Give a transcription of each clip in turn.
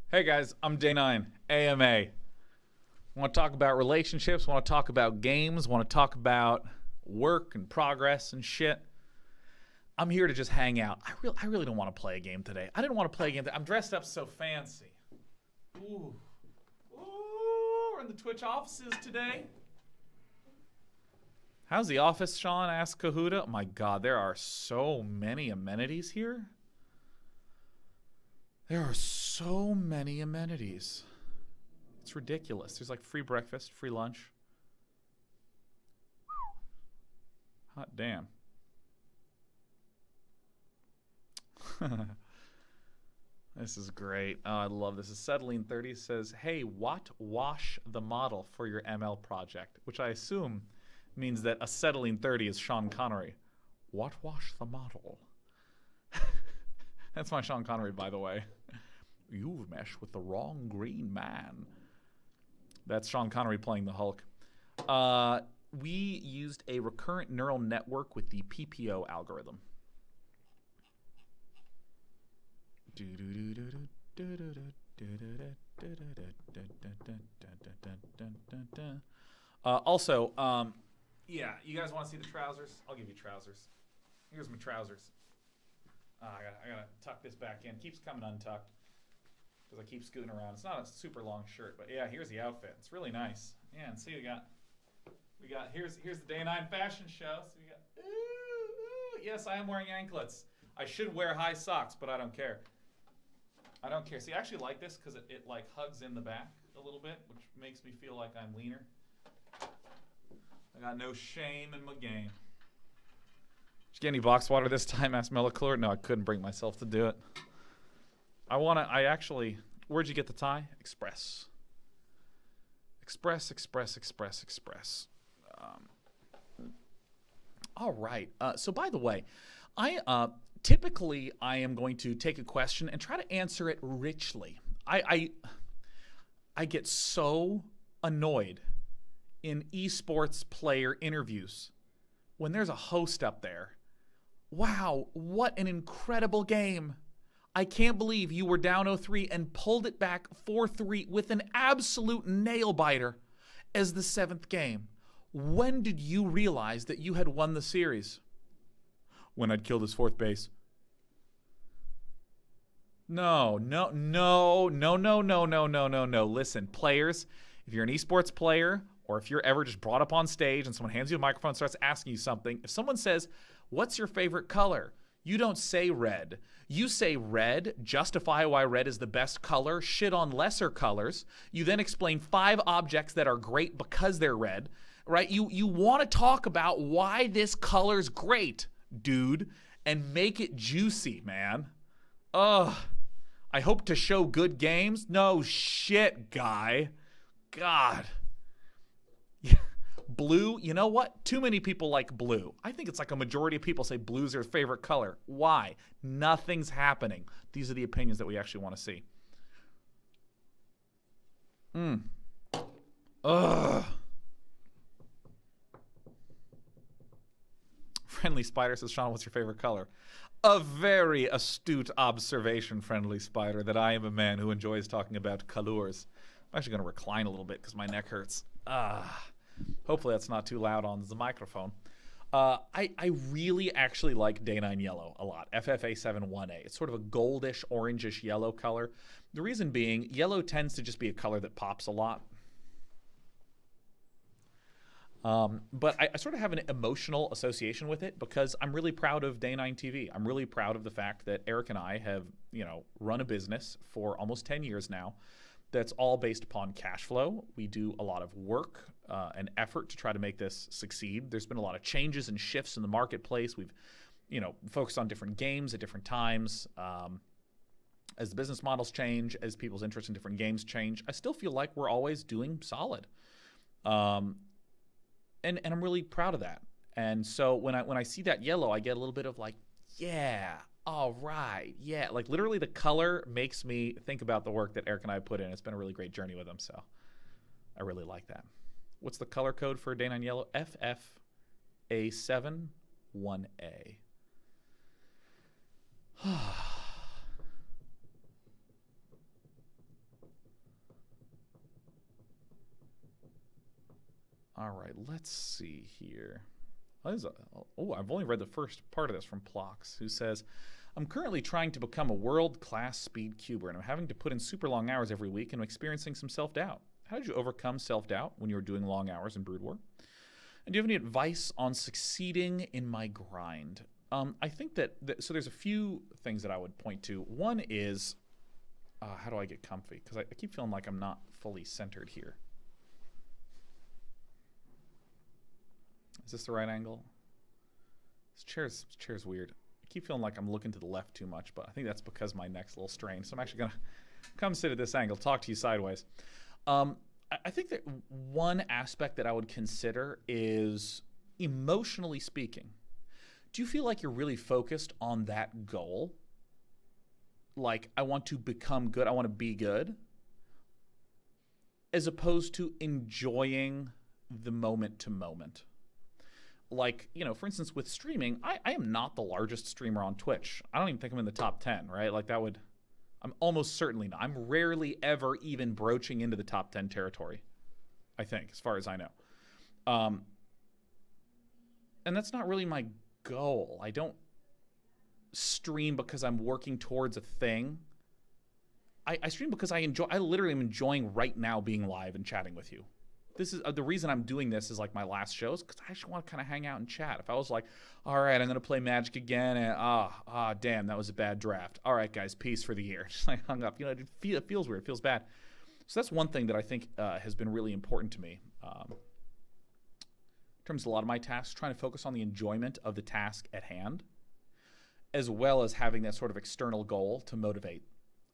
Hey guys, I'm Day9 AMA. Want to talk about relationships, want to talk about games, want to talk about work and progress and shit. I'm here to just hang out. I really don't want to play a game today. I didn't want to play a game today. I'm dressed up so fancy. Ooh. We're in the Twitch offices today. How's the office, Sean? Asked Kahuta. Oh my god, there are so many amenities here. There are so many amenities. It's ridiculous. There's like free breakfast, free lunch. Hot damn. This is great. Oh, I love this. Acetylene30 says, hey, wash the model for your ML project, which I assume means that Acetylene30 is Sean Connery. Wash the model. That's my Sean Connery, by the way. You've meshed with the wrong green man. That's Sean Connery playing the Hulk. We used a recurrent neural network with the PPO algorithm. Also, yeah, you guys want to see the trousers? I'll give you trousers. Here's my trousers. I gotta tuck this back in. Keeps coming untucked because I keep scooting around. It's not a super long shirt, but yeah, here's the outfit. It's really nice. Yeah, and see, we got here's the Day9 fashion show. So we got ooh, yes, I am wearing anklets. I should wear high socks, but I don't care. I don't care. See, I actually like this because it like hugs in the back a little bit, which makes me feel like I'm leaner. I got no shame in my game. Did you get any box water this time? Asked Mellaclure. No, I couldn't bring myself to do it. Where'd you get the tie? Express. Express. All right. So by the way, typically I am going to take a question and try to answer it richly. I get so annoyed in esports player interviews when there's a host up there. Wow, what an incredible game. I can't believe you were down 0-3 and pulled it back 4-3 with an absolute nail-biter as the 7th game. When did you realize that you had won the series? When I'd killed his 4th base. No. Listen, players, if you're an esports player or if you're ever just brought up on stage and someone hands you a microphone and starts asking you something, if someone says, what's your favorite color? You don't say red. You say red, justify why red is the best color, shit on lesser colors. You then explain 5 objects that are great because they're red, right? You want to talk about why this color's great, dude, and make it juicy, man. Ugh. I hope to show good games. No shit, guy. God. Blue, you know what? Too many people like blue. I think it's like a majority of people say blue's their favorite color. Why? Nothing's happening. These are the opinions that we actually want to see. Ugh. Friendly Spider says, Sean, what's your favorite color? A very astute observation, Friendly Spider, that I am a man who enjoys talking about colors. I'm actually going to recline a little bit because my neck hurts. Hopefully that's not too loud on the microphone. I really actually like Day9 Yellow a lot. FFA71A. It's sort of a goldish, orangish yellow color. The reason being, yellow tends to just be a color that pops a lot. But I sort of have an emotional association with it because I'm really proud of Day9 TV. I'm really proud of the fact that Eric and I have, run a business for almost 10 years now that's all based upon cash flow. We do a lot of work and effort to try to make this succeed. There's been a lot of changes and shifts in the marketplace. We've, focused on different games at different times. As the business models change, as people's interest in different games change, I still feel like we're always doing solid. And I'm really proud of that. And so when I see that yellow, I get a little bit of like, yeah, all right, yeah. Like literally the color makes me think about the work that Eric and I put in. It's been a really great journey with them, so I really like that. What's the color code for Day9 Yellow? FFA71A. All right, let's see here. I've only read the first part of this from Plox, who says, I'm currently trying to become a world-class speed cuber, and I'm having to put in super long hours every week, and I'm experiencing some self-doubt. How did you overcome self-doubt when you were doing long hours in Brood War? And do you have any advice on succeeding in my grind? I think that, so there's a few things that I would point to. One is, how do I get comfy? Because I keep feeling like I'm not fully centered here. Is this the right angle? This chair's weird. I keep feeling like I'm looking to the left too much, but I think that's because my neck's a little strained. So I'm actually going to come sit at this angle, talk to you sideways. I think that one aspect that I would consider is, emotionally speaking, do you feel like you're really focused on that goal? Like, I want to become good, I want to be good, as opposed to enjoying the moment to moment. Like, you know, for instance, with streaming, I am not the largest streamer on Twitch. I don't even think I'm in the top 10, right? Like, I'm almost certainly not. I'm rarely ever even broaching into the top 10 territory, I think, as far as I know. And that's not really my goal. I don't stream because I'm working towards a thing. I stream because I literally am enjoying right now being live and chatting with you. This is the reason I'm doing this is like my last shows, because I just want to kind of hang out and chat. If I was like, all right, I'm going to play Magic again, and damn, that was a bad draft. All right, guys, peace for the year. Just like hung up. You know, it feels weird. It feels bad. So that's one thing that I think has been really important to me. In terms of a lot of my tasks, trying to focus on the enjoyment of the task at hand, as well as having that sort of external goal to motivate,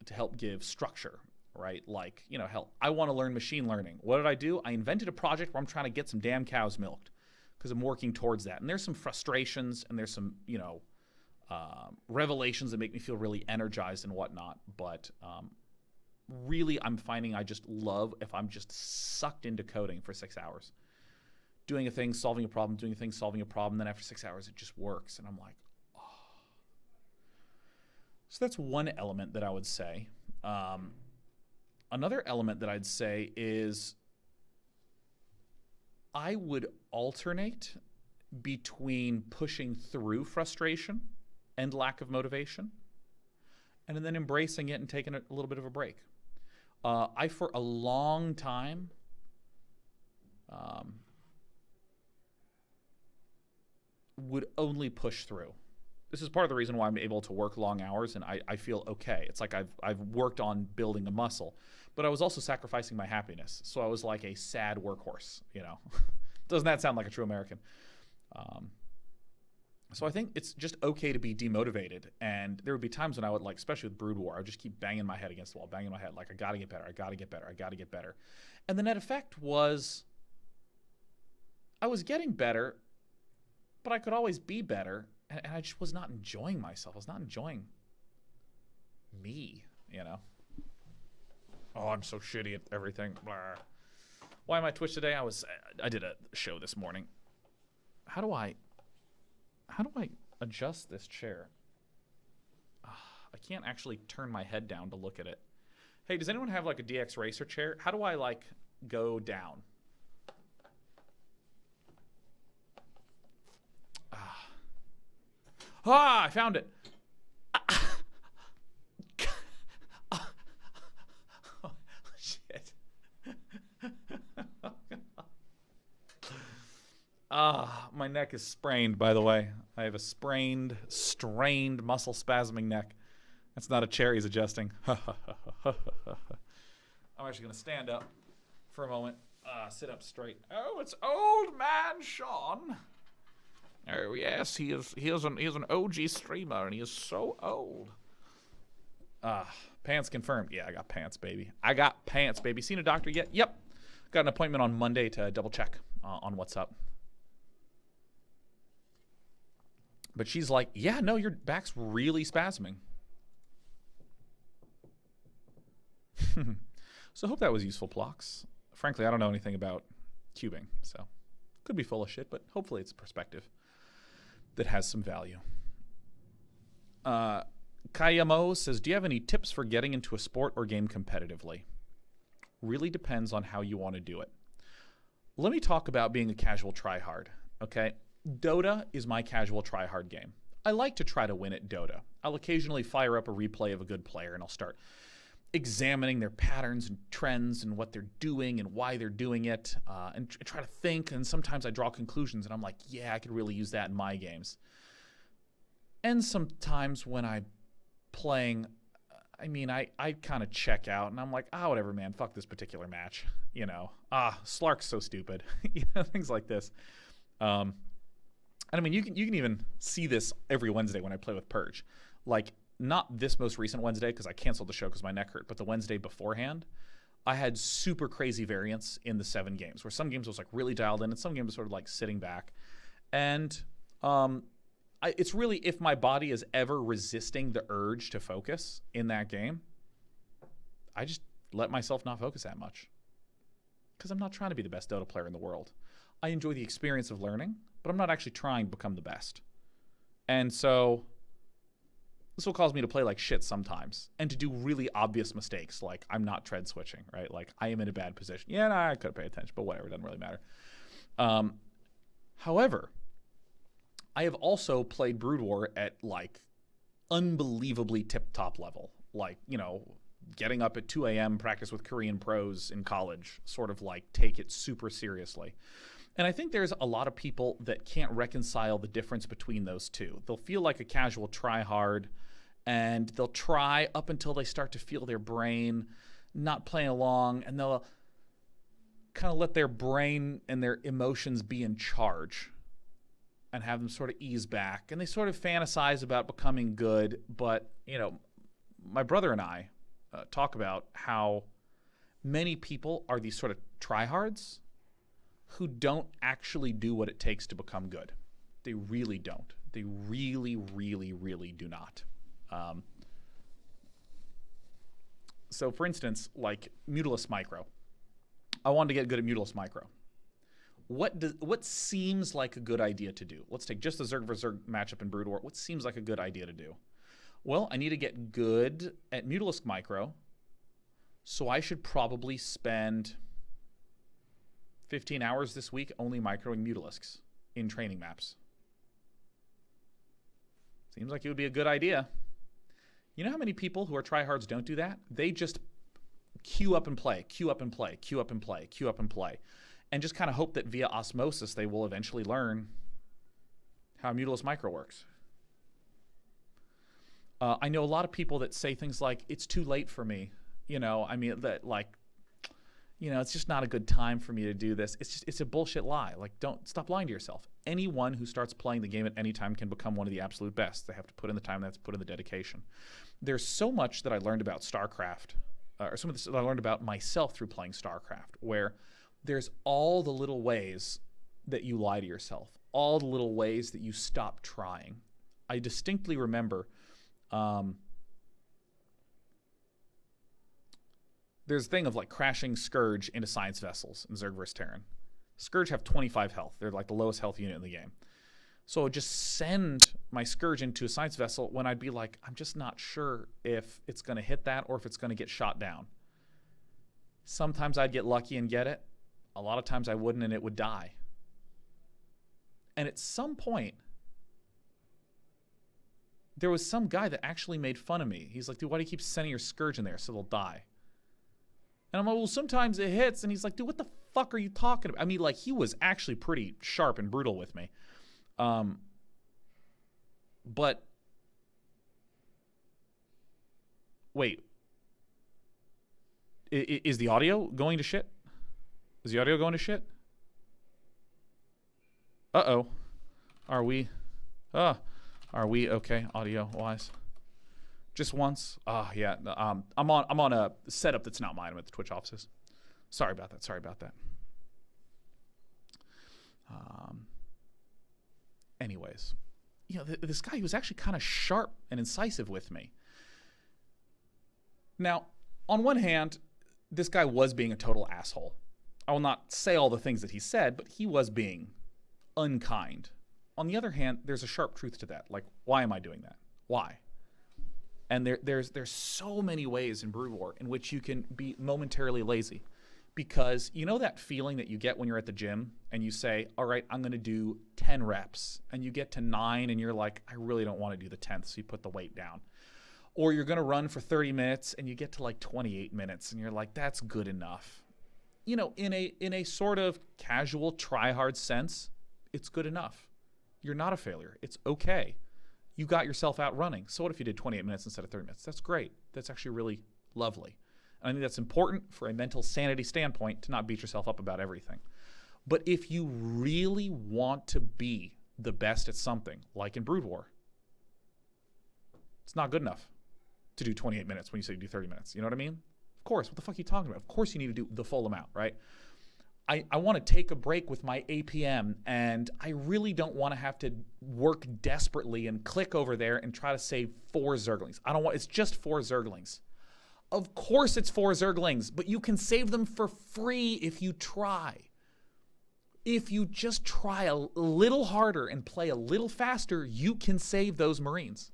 to help give structure. Right? Like, you know, hell, I want to learn machine learning. What did I do? I invented a project where I'm trying to get some damn cows milked because I'm working towards that. And there's some frustrations and there's some, you know, revelations that make me feel really energized and whatnot. But really, I'm finding I just love if I'm just sucked into coding for 6 hours. Doing a thing, solving a problem, doing a thing, solving a problem. Then after 6 hours, it just works. And I'm like, oh. So that's one element that I would say. Another element that I'd say is I would alternate between pushing through frustration and lack of motivation and then embracing it and taking a little bit of a break. I, for a long time, would only push through. This is part of the reason why I'm able to work long hours and I feel okay. It's like I've worked on building a muscle, but I was also sacrificing my happiness. So I was like a sad workhorse, you know. Doesn't that sound like a true American? So I think it's just okay to be demotivated. And there would be times when I would, like, especially with Brood War, I would just keep banging my head against the wall, banging my head, like, I gotta get better, I gotta get better, I gotta get better. And the net effect was I was getting better, but I could always be better. And I just was not enjoying myself. I was not enjoying me, you know. Oh, I'm so shitty at everything. Blah. Why am I Twitch today? I did a show this morning. How do I adjust this chair? I can't actually turn my head down to look at it. Hey, does anyone have like a DX Racer chair? How do I like go down? I found it. Oh, shit. My neck is sprained, by the way. I have a strained muscle spasming neck. That's not a chair he's adjusting. I'm actually going to stand up for a moment. Sit up straight. Oh, it's old man Sean. Oh yes, he is an OG streamer, and he is so old. Pants confirmed. Yeah, I got pants, baby. I got pants, baby. Seen a doctor yet? Yep. Got an appointment on Monday to double check on what's up. But she's like, yeah, no, your back's really spasming. So I hope that was useful, Plox. Frankly, I don't know anything about cubing, so could be full of shit, but hopefully it's a perspective that has some value. Kayamo says, do you have any tips for getting into a sport or game competitively? Really depends on how you want to do it. Let me talk about being a casual tryhard, okay? Dota is my casual tryhard game. I like to try to win at Dota. I'll occasionally fire up a replay of a good player and I'll start examining their patterns and trends and what they're doing and why they're doing it, and try to think. And sometimes I draw conclusions and I'm like, yeah, I could really use that in my games. And sometimes when I'm playing, I kind of check out and I'm like, whatever, man, fuck this particular match. Slark's so stupid. Things like this. And I mean, you can even see this every Wednesday when I play with Purge. Like, not this most recent Wednesday because I canceled the show because my neck hurt, but the Wednesday beforehand, I had super crazy variance in the 7 games where some games was like really dialed in and some games was sort of like sitting back. And it's really, if my body is ever resisting the urge to focus in that game, I just let myself not focus that much because I'm not trying to be the best Dota player in the world. I enjoy the experience of learning, but I'm not actually trying to become the best. And so this will cause me to play like shit sometimes and to do really obvious mistakes, like I'm not tread switching, right? Like I am in a bad position. Yeah, no, I could pay attention, but whatever, it doesn't really matter. However, I have also played Brood War at like unbelievably tip-top level, like, getting up at 2 a.m., practice with Korean pros in college, sort of like take it super seriously. And I think there's a lot of people that can't reconcile the difference between those two. They'll feel like a casual try-hard, and they'll try up until they start to feel their brain not playing along, and they'll kind of let their brain and their emotions be in charge and have them sort of ease back. And they sort of fantasize about becoming good, but, my brother and I talk about how many people are these sort of tryhards who don't actually do what it takes to become good. They really don't. They really, really, really do not. So for instance, like Mutalist Micro. I wanted to get good at Mutalist Micro. What seems like a good idea to do? Let's take just the Zerg vs. Zerg matchup in Brood War. What seems like a good idea to do? Well, I need to get good at Mutalist Micro, so I should probably spend 15 hours this week only microing Mutalisks in training maps. Seems like it would be a good idea. You know how many people who are tryhards don't do that? They just queue up and play, queue up and play, queue up and play, queue up and play, and just kind of hope that via osmosis they will eventually learn how Mutalist Micro works. I know a lot of people that say things like, it's too late for me. It's just not a good time for me to do this. It's a bullshit lie. Like, don't stop lying to yourself. Anyone who starts playing the game at any time can become one of the absolute best. They have to put in the time, they have to put in the dedication. There's so much that I learned about StarCraft, or some of this that I learned about myself through playing StarCraft, where there's all the little ways that you lie to yourself, all the little ways that you stop trying. I distinctly remember there's a thing of like crashing Scourge into science vessels in Zerg vs. Terran. Scourge have 25 health. They're like the lowest health unit in the game. So I would just send my Scourge into a science vessel when I'd be like, I'm just not sure if it's going to hit that or if it's going to get shot down. Sometimes I'd get lucky and get it. A lot of times I wouldn't and it would die. And at some point, there was some guy that actually made fun of me. He's like, dude, why do you keep sending your Scourge in there so they'll die? And I'm like, well, sometimes it hits. And he's like, dude, what the fuck are you talking about? I mean, like, he was actually pretty sharp and brutal with me. But wait, is the audio going to shit? Is the audio going to shit? Uh-oh. Are we okay audio-wise? Just once? Yeah. I'm on a setup that's not mine. I'm at the Twitch offices. Sorry about that. Anyways, this guy, he was actually kind of sharp and incisive with me. Now, on one hand, this guy was being a total asshole. I will not say all the things that he said, but he was being unkind. On the other hand, there's a sharp truth to that. Like, why am I doing that? Why? And there's so many ways in Brood War in which you can be momentarily lazy. because you know that feeling that you get when you're at the gym and you say, all right, I'm going to do 10 reps, and you get to 9 and you're like, I really don't want to do the 10th, so you put the weight down. Or you're going to run for 30 minutes and you get to like 28 minutes and you're like, that's good enough. You know, in a sort of casual try hard sense, it's good enough. You're not a failure. It's okay. You got yourself out running. So what if you did 28 minutes instead of 30 minutes? That's great. That's actually really lovely. And I think that's important for a mental sanity standpoint, to not beat yourself up about everything. But if you really want to be the best at something, like in Brood War, it's not good enough to do 28 minutes when you say you do 30 minutes. You know what I mean? Of course. What the fuck are you talking about? Of course you need to do the full amount, right? I want to take a break with my APM, and I really don't want to have to work desperately and click over there and try to save 4 Zerglings. It's just 4 Zerglings. Of course it's 4 Zerglings, but you can save them for free if you try. If you just try a little harder and play a little faster, you can save those Marines.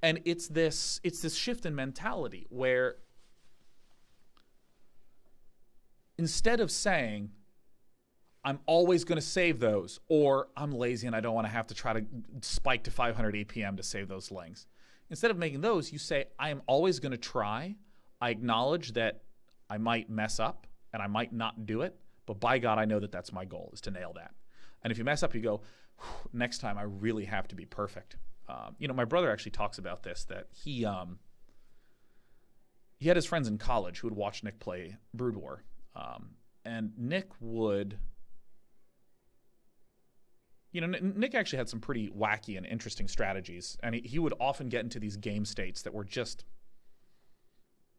And it's this shift in mentality where instead of saying, I'm always going to save those, or I'm lazy and I don't want to have to try to spike to 500 APM to save those lings. Instead of making those, you say, I am always going to try. I acknowledge that I might mess up and I might not do it, but by God, I know that that's my goal, is to nail that. And if you mess up, you go, next time I really have to be perfect. You know, my brother actually talks about this, that he had his friends in college who would watch Nick play Brood War. And Nick would, you know, Nick actually had some pretty wacky and interesting strategies. And he would often get into these game states that were just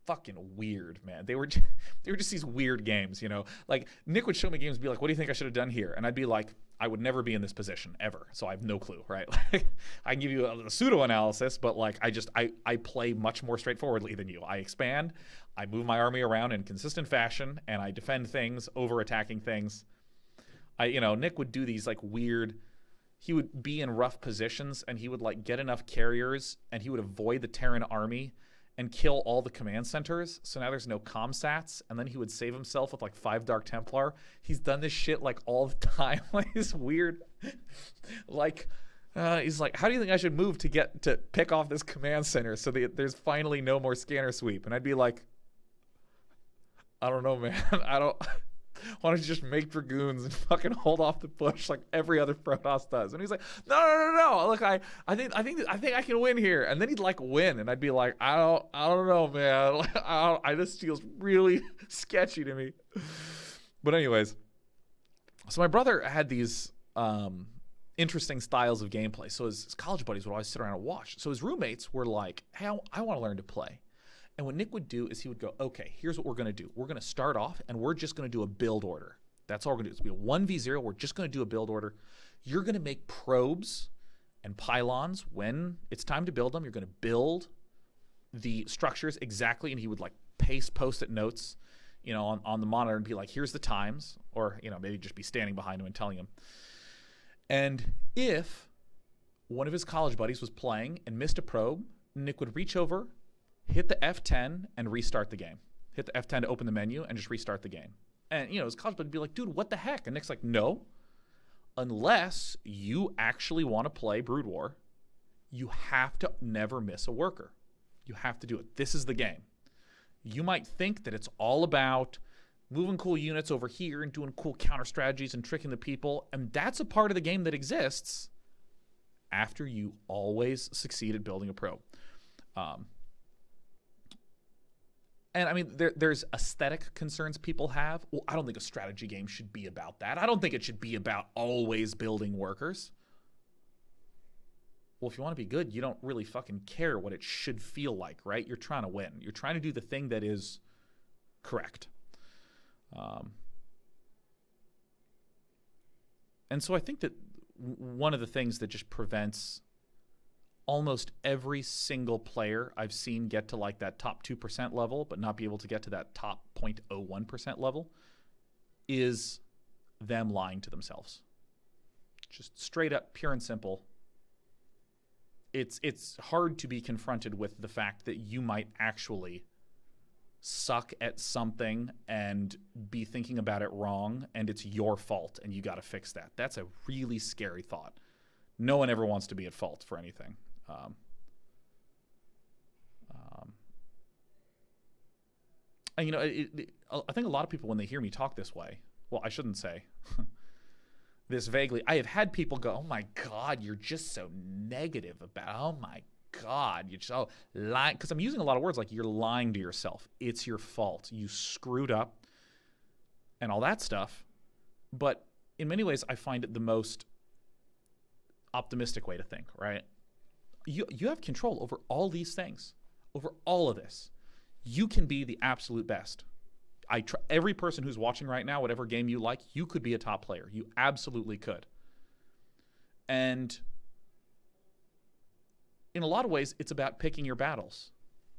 fucking weird, man. They were just these weird games, you know. Like, Nick would show me games and be like, what do you think I should have done here? And I'd be like, I would never be in this position ever, so I have no clue, right? Like, I can give you a pseudo-analysis, but like I play much more straightforwardly than you. I expand, I move my army around in consistent fashion, and I defend things, over-attacking things. Nick would do these like weird, he would be in rough positions, and he would like get enough carriers, and he would avoid the Terran army and kill all the command centers, so now there's no comsats, and then he would save himself with like 5 Dark Templar. He's done this shit like all the time. Like, this weird, like, he's like, how do you think I should move to pick off this command center so that there's finally no more scanner sweep? And I'd be like, I don't know, man. Why don't you just make Dragoons and fucking hold off the push like every other Protoss does? And he's like, no. Look, I think I can win here. And then he'd like win, and I'd be like, I don't know, man. This feels really sketchy to me. But anyways, so my brother had these interesting styles of gameplay. So his college buddies would always sit around and watch. So his roommates were like, hey, I want to learn to play. And what Nick would do is he would go, okay, here's what we're going to do. We're going to start off, and we're just going to do a build order. That's all we're going to do. It's going to be a 1v0. We're just going to do a build order. You're going to make probes and pylons when it's time to build them. You're going to build the structures exactly, and he would like paste post-it notes, you know, on the monitor and be like, here's the times, or, you know, maybe just be standing behind him and telling him. And if one of his college buddies was playing and missed a probe, Nick would reach over, hit the F10 and restart the game. Hit the F10 to open the menu and just restart the game. And, you know, his college buddy would be like, dude, what the heck? And Nick's like, no. Unless you actually want to play Brood War, you have to never miss a worker. You have to do it. This is the game. You might think that it's all about moving cool units over here and doing cool counter strategies and tricking the people. And that's a part of the game that exists after you always succeed at building a probe. And I mean, there's aesthetic concerns people have. Well, I don't think a strategy game should be about that. I don't think it should be about always building workers. Well, if you want to be good, you don't really fucking care what it should feel like, right? You're trying to win. You're trying to do the thing that is correct. And so I think that one of the things that just prevents almost every single player I've seen get to like that top 2% level, but not be able to get to that top 0.01% level, is them lying to themselves. Just straight up, pure and simple. It's hard to be confronted with the fact that you might actually suck at something and be thinking about it wrong, and it's your fault and you got to fix that. That's a really scary thought. No one ever wants to be at fault for anything. And I think a lot of people, when they hear me talk this way, well, I shouldn't say this vaguely. I have had people go, "Oh my God, you're just so negative about. Oh my God, you're so lying." Because I'm using a lot of words like you're lying to yourself. It's your fault. You screwed up, and all that stuff. But in many ways, I find it the most optimistic way to think. Right? You have control over all these things, over all of this. You can be the absolute best. Every person who's watching right now, whatever game you like, you could be a top player. You absolutely could. And in a lot of ways, it's about picking your battles.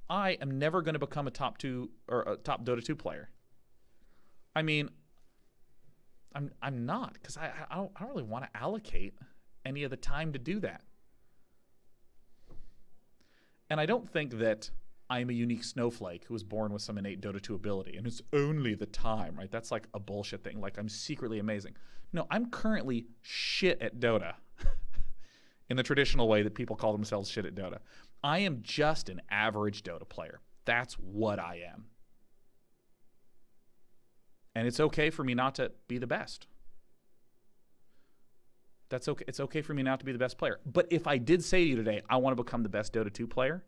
I am never going to become a top Dota 2 player. I mean, I'm not, because I don't really want to allocate any of the time to do that. And I don't think that I'm a unique snowflake who was born with some innate Dota 2 ability, and it's only the time, right? That's like a bullshit thing. Like, I'm secretly amazing. No, I'm currently shit at Dota in the traditional way that people call themselves shit at Dota. I am just an average Dota player. That's what I am. And it's okay for me not to be the best. That's okay. It's okay for me not to be the best player. But if I did say to you today, I want to become the best Dota 2 player,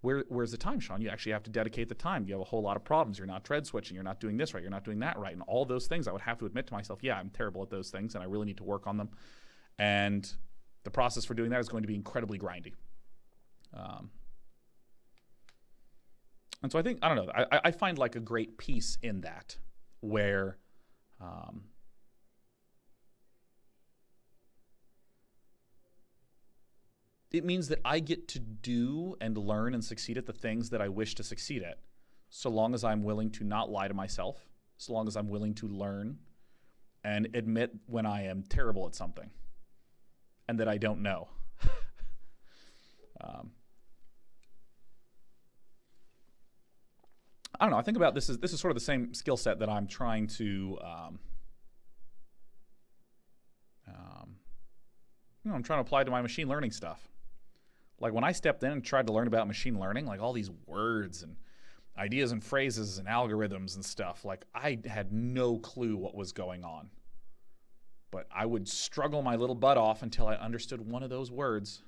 where's the time, Sean? You actually have to dedicate the time. You have a whole lot of problems. You're not tread switching. You're not doing this right. You're not doing that right. And all those things, I would have to admit to myself, yeah, I'm terrible at those things, and I really need to work on them. And the process for doing that is going to be incredibly grindy. And so I think, I don't know, I find like a great peace in that, where it means that I get to do and learn and succeed at the things that I wish to succeed at, so long as I'm willing to not lie to myself, so long as I'm willing to learn and admit when I am terrible at something and that I don't know. I don't know. I think about this is sort of the same skill set that I'm trying to I'm trying to apply to my machine learning stuff. Like, when I stepped in and tried to learn about machine learning, like all these words and ideas and phrases and algorithms and stuff, like I had no clue what was going on. But I would struggle my little butt off until I understood one of those words.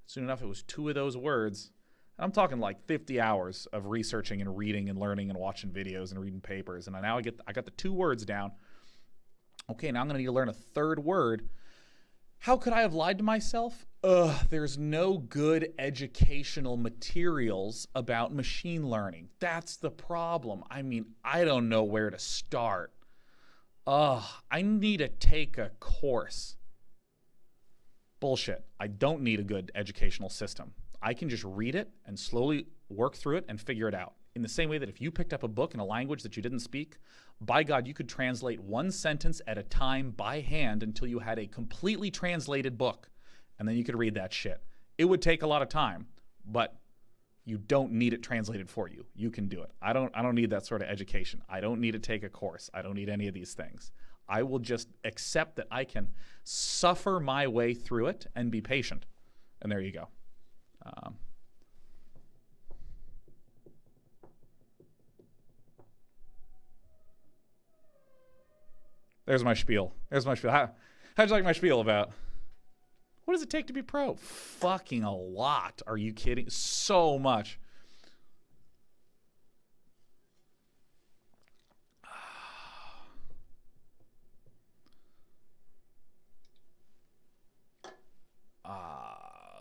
Soon enough, it was two of those words. And I'm talking like 50 hours of researching and reading and learning and watching videos and reading papers. And now I got the two words down. Okay, now I'm going to need to learn a third word. How could I have lied to myself? There's no good educational materials about machine learning. That's the problem. I mean, I don't know where to start. I need to take a course. Bullshit. I don't need a good educational system. I can just read it and slowly work through it and figure it out. In the same way that if you picked up a book in a language that you didn't speak, by God, you could translate one sentence at a time by hand until you had a completely translated book, and then you could read that shit. It would take a lot of time, but you don't need it translated for you. You can do it. I don't need that sort of education. I don't need to take a course. I don't need any of these things. I will just accept that I can suffer my way through it and be patient. And there you go. There's my spiel. How'd you like my spiel about? What does it take to be pro? Fucking a lot. Are you kidding? So much.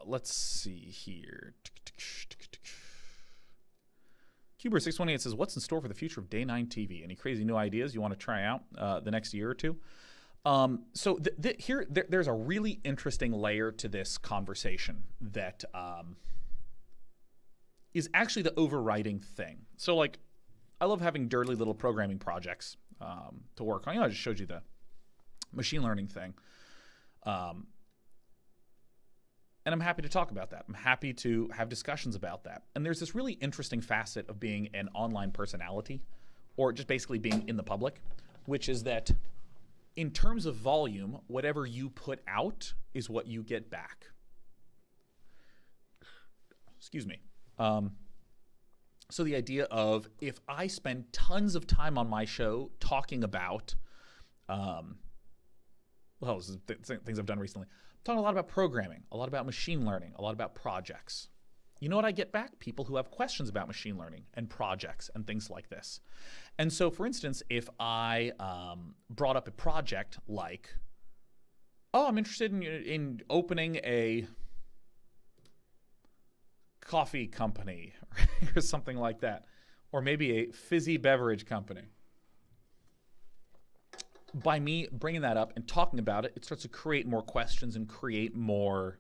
Let's see here. Cuber618 says, what's in store for the future of Day 9 TV? Any crazy new ideas you want to try out the next year or two? So there's a really interesting layer to this conversation that is actually the overriding thing. So, like, I love having dirty little programming projects to work on. I just showed you the machine learning thing. And I'm happy to talk about that. I'm happy to have discussions about that. And there's this really interesting facet of being an online personality, or just basically being in the public, which is that in terms of volume, whatever you put out is what you get back. Excuse me. So the idea of, if I spend tons of time on my show talking about, this is things I've done recently. I'm talking a lot about programming, a lot about machine learning, a lot about projects. You know what I get back? People who have questions about machine learning and projects and things like this. And so, for instance, if I brought up a project like, oh, I'm interested in opening a coffee company or something like that, or maybe a fizzy beverage company. By me bringing that up and talking about it, it starts to create more questions and create more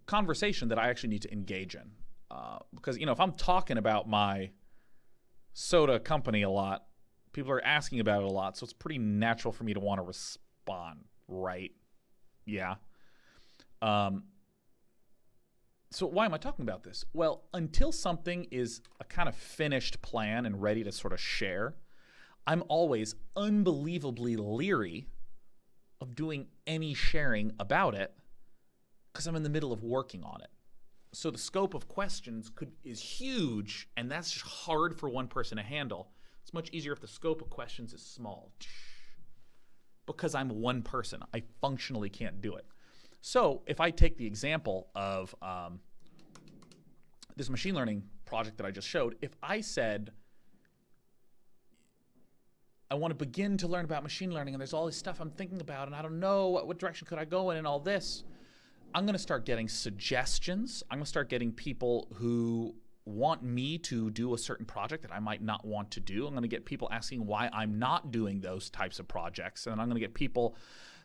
conversation that I actually need to engage in. Because, if I'm talking about my soda company a lot, people are asking about it a lot, so it's pretty natural for me to want to respond, right? Yeah. So why am I talking about this? Well, until something is a kind of finished plan and ready to sort of share, I'm always unbelievably leery of doing any sharing about it because I'm in the middle of working on it. So the scope of questions is huge, and that's just hard for one person to handle. It's much easier if the scope of questions is small. Because I'm one person, I functionally can't do it. So if I take the example of this machine learning project that I just showed, if I said, I want to begin to learn about machine learning, and there's all this stuff I'm thinking about, and I don't know what direction could I go in and all this, I'm going to start getting suggestions. I'm going to start getting people who want me to do a certain project that I might not want to do. I'm going to get people asking why I'm not doing those types of projects. And I'm going to get people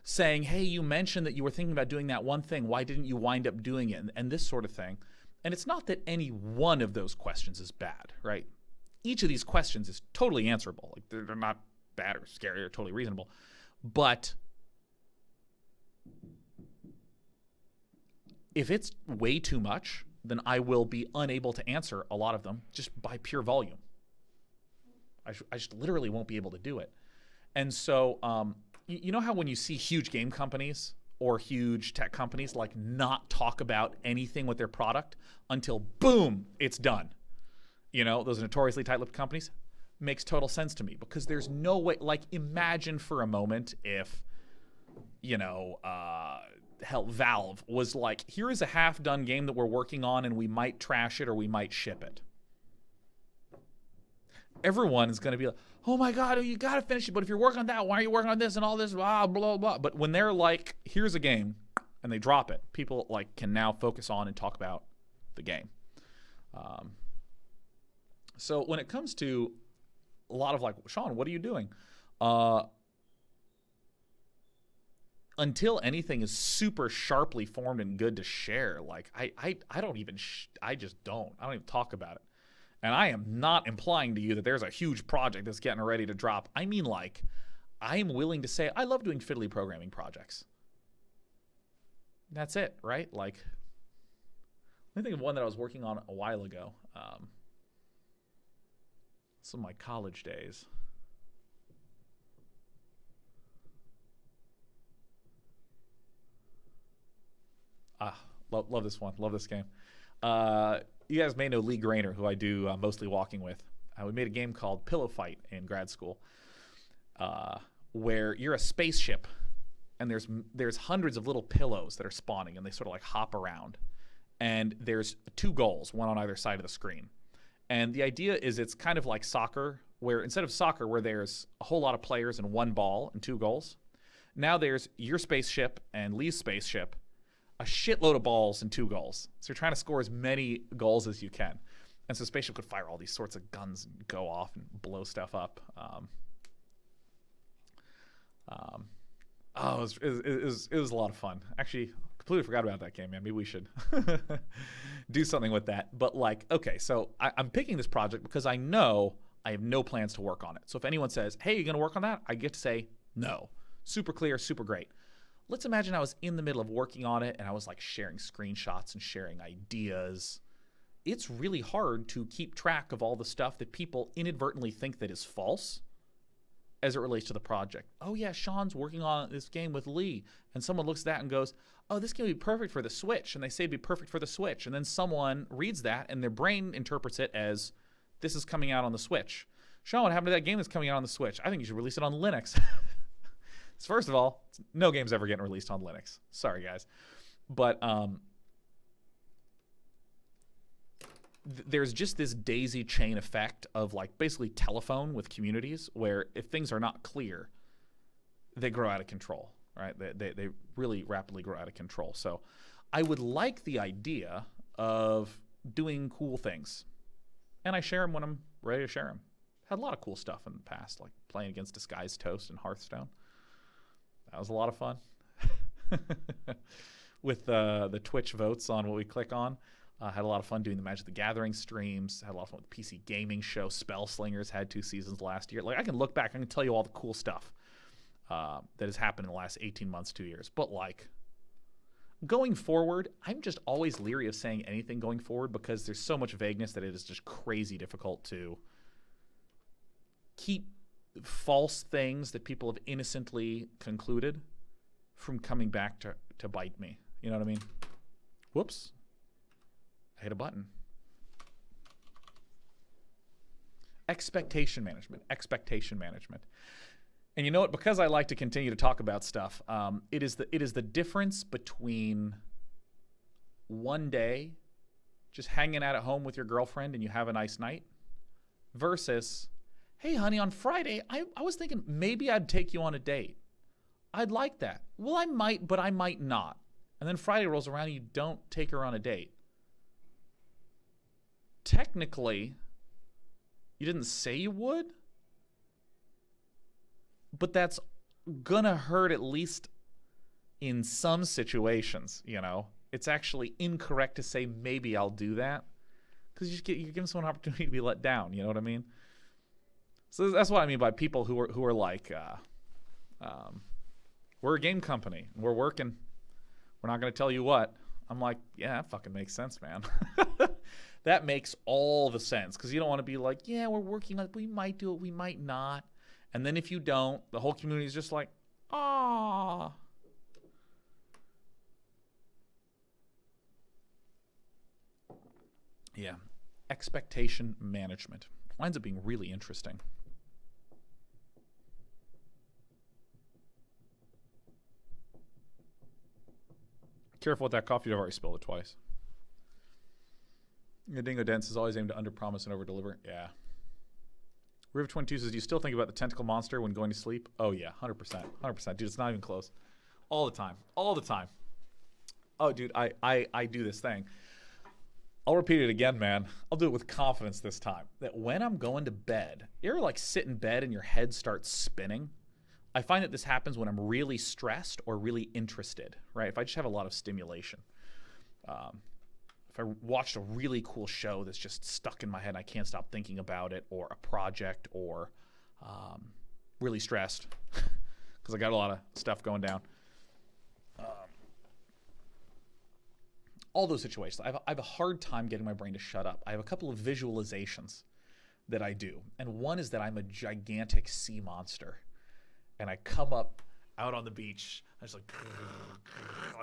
saying, hey, you mentioned that you were thinking about doing that one thing. Why didn't you wind up doing it? And this sort of thing. And it's not that any one of those questions is bad, right? Each of these questions is totally answerable. Like they're not bad or scary or totally reasonable. But if it's way too much, then I will be unable to answer a lot of them just by pure volume. I just literally won't be able to do it. And so, you know how when you see huge game companies or huge tech companies like not talk about anything with their product until boom, it's done. Those notoriously tight-lipped companies, makes total sense to me because there's no way, like imagine for a moment if, Valve was like, here is a half-done game that we're working on and we might trash it or we might ship it. Everyone is going to be like, oh my God, you got to finish it, but if you're working on that, why are you working on this and all this, blah, blah, blah. But when they're like, here's a game, and they drop it, people can now focus on and talk about the game. So when it comes to a lot of Sean, what are you doing? Until anything is super sharply formed and good to share, I just don't even talk about it. And I am not implying to you that there's a huge project that's getting ready to drop. I mean, I am willing to say I love doing fiddly programming projects. That's it, right? Let me think of one that I was working on a while ago. Some of my college days. Love this one. Love this game. You guys may know Lee Grainer, who I do mostly walking with. We made a game called Pillow Fight in grad school, where you're a spaceship, and there's hundreds of little pillows that are spawning, and they sort of hop around. And there's two goals, one on either side of the screen. And the idea is it's kind of like soccer, where instead of soccer, where there's a whole lot of players and one ball and two goals, now there's your spaceship and Lee's spaceship, a shitload of balls and two goals. So you're trying to score as many goals as you can. And so spaceship could fire all these sorts of guns and go off and blow stuff up. It was a lot of fun. Actually, completely forgot about that game, man. Maybe we should do something with that. But okay, so I'm picking this project because I know I have no plans to work on it. So if anyone says, hey, you going to work on that? I get to say no. Super clear, super great. Let's imagine I was in the middle of working on it and I was like sharing screenshots and sharing ideas. It's really hard to keep track of all the stuff that people inadvertently think that is false as it relates to the project. Oh yeah, Sean's working on this game with Lee. And someone looks at that and goes, oh, this game would be perfect for the Switch. And they say it'd be perfect for the Switch. And then someone reads that and their brain interprets it as this is coming out on the Switch. Sean, what happened to that game that's coming out on the Switch? I think you should release it on Linux. So first of all, no game's ever getting released on Linux. Sorry, guys. But there's just this daisy chain effect of like basically telephone with communities where if things are not clear, they grow out of control, right? They really rapidly grow out of control. So I would like the idea of doing cool things. And I share them when I'm ready to share them. Had a lot of cool stuff in the past, like playing against Disguised Toast and Hearthstone. That was a lot of fun. With the Twitch votes on what we click on. Had a lot of fun doing the Magic the Gathering streams. Had a lot of fun with the PC Gaming Show. Spell Slingers had 2 seasons last year. Like I can look back, I can tell you all the cool stuff that has happened in the last 18 months, 2 years. But like going forward, I'm just always leery of saying anything going forward because there's so much vagueness that it is just crazy difficult to keep false things that people have innocently concluded from coming back to bite me. You know what I mean? Whoops. I hit a button. Expectation management. And you know what? Because I like to continue to talk about stuff, it is the difference between one day just hanging out at home with your girlfriend and you have a nice night versus, hey, honey, on Friday, I was thinking maybe I'd take you on a date. I'd like that. Well, I might, but I might not. And then Friday rolls around and you don't take her on a date. Technically, you didn't say you would, but that's gonna hurt at least in some situations, you know? It's actually incorrect to say maybe I'll do that because you're giving someone an opportunity to be let down, you know what I mean? So that's what I mean by people who are like, we're a game company, we're working, we're not gonna tell you what. I'm like, yeah, that fucking makes sense, man. That makes all the sense because you don't want to be like, yeah, we're working on it. We might do it. We might not. And then if you don't, the whole community is just like, ah. Yeah. Expectation management. Winds up being really interesting. Careful with that coffee. You've already spilled it twice. Dingo Dents is always aimed to underpromise and overdeliver. Yeah. River 22 says, do you still think about the tentacle monster when going to sleep? Oh, yeah. 100%. 100%. Dude, it's not even close. All the time. All the time. Oh, dude, I do this thing. I'll repeat it again, man. I'll do it with confidence this time. That when I'm going to bed, you ever like sit in bed and your head starts spinning? I find that this happens when I'm really stressed or really interested, right? If I just have a lot of stimulation. If I watched a really cool show that's just stuck in my head and I can't stop thinking about it, or a project, or really stressed because I got a lot of stuff going down. All those situations. I have a hard time getting my brain to shut up. I have a couple of visualizations that I do. And one is that I'm a gigantic sea monster. And I come up out on the beach. I just like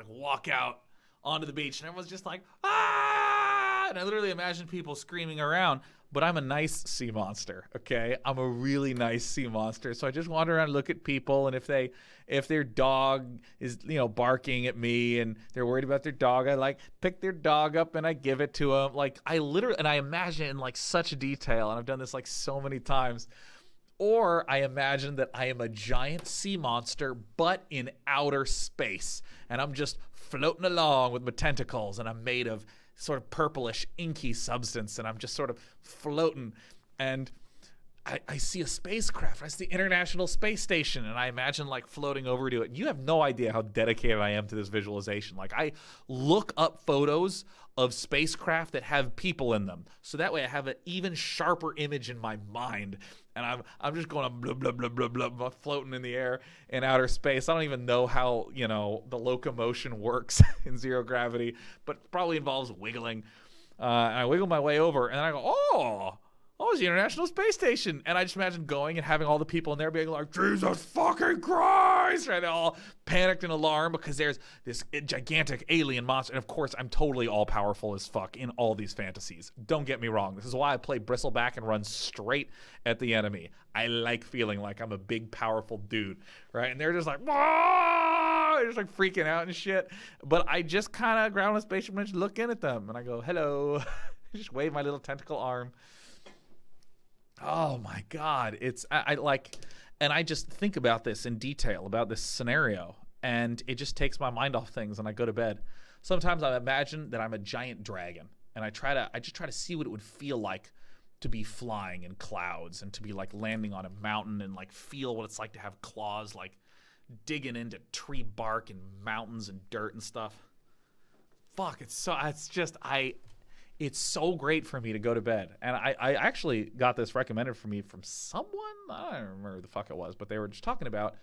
walk out onto the beach. And everyone's just like, ah! And I literally imagine people screaming around. But I'm a nice sea monster, okay? I'm a really nice sea monster. So I just wander around and look at people, and if their dog is, barking at me and they're worried about their dog, I like pick their dog up and I give it to them. Like I imagine it in like such detail, and I've done this like so many times. Or I imagine that I am a giant sea monster, but in outer space, and I'm just floating along with my tentacles, and I'm made of sort of purplish, inky substance, and I'm just sort of floating. And I see a spacecraft. I see the International Space Station, and I imagine like floating over to it. You have no idea how dedicated I am to this visualization. Like I look up photos of spacecraft that have people in them, so that way I have an even sharper image in my mind. And I'm just going blah blah blah blah blah, floating in the air in outer space. I don't even know how the locomotion works in zero gravity, but probably involves wiggling. And I wiggle my way over, and then I go, oh, it's the International Space Station. And I just imagine going and having all the people in there being like, Jesus fucking Christ, right? They're all panicked and alarmed because there's this gigantic alien monster. And of course, I'm totally all powerful as fuck in all these fantasies. Don't get me wrong. This is why I play bristleback and run straight at the enemy. I like feeling like I'm a big, powerful dude, right? And they're just like, whoa! They're just like freaking out and shit. But I just kind of ground on a spaceship and just look in at them. And I go, hello. Just wave my little tentacle arm. Oh my God. I like, and I just think about this in detail, about this scenario, and it just takes my mind off things, and I go to bed. Sometimes I imagine that I'm a giant dragon, and I just try to see what it would feel like to be flying in clouds and to be like landing on a mountain and like feel what it's like to have claws like digging into tree bark and mountains and dirt and stuff. Fuck, it's so great for me to go to bed. And I actually got this recommended for me from someone. I don't remember who the fuck it was, but they were just talking about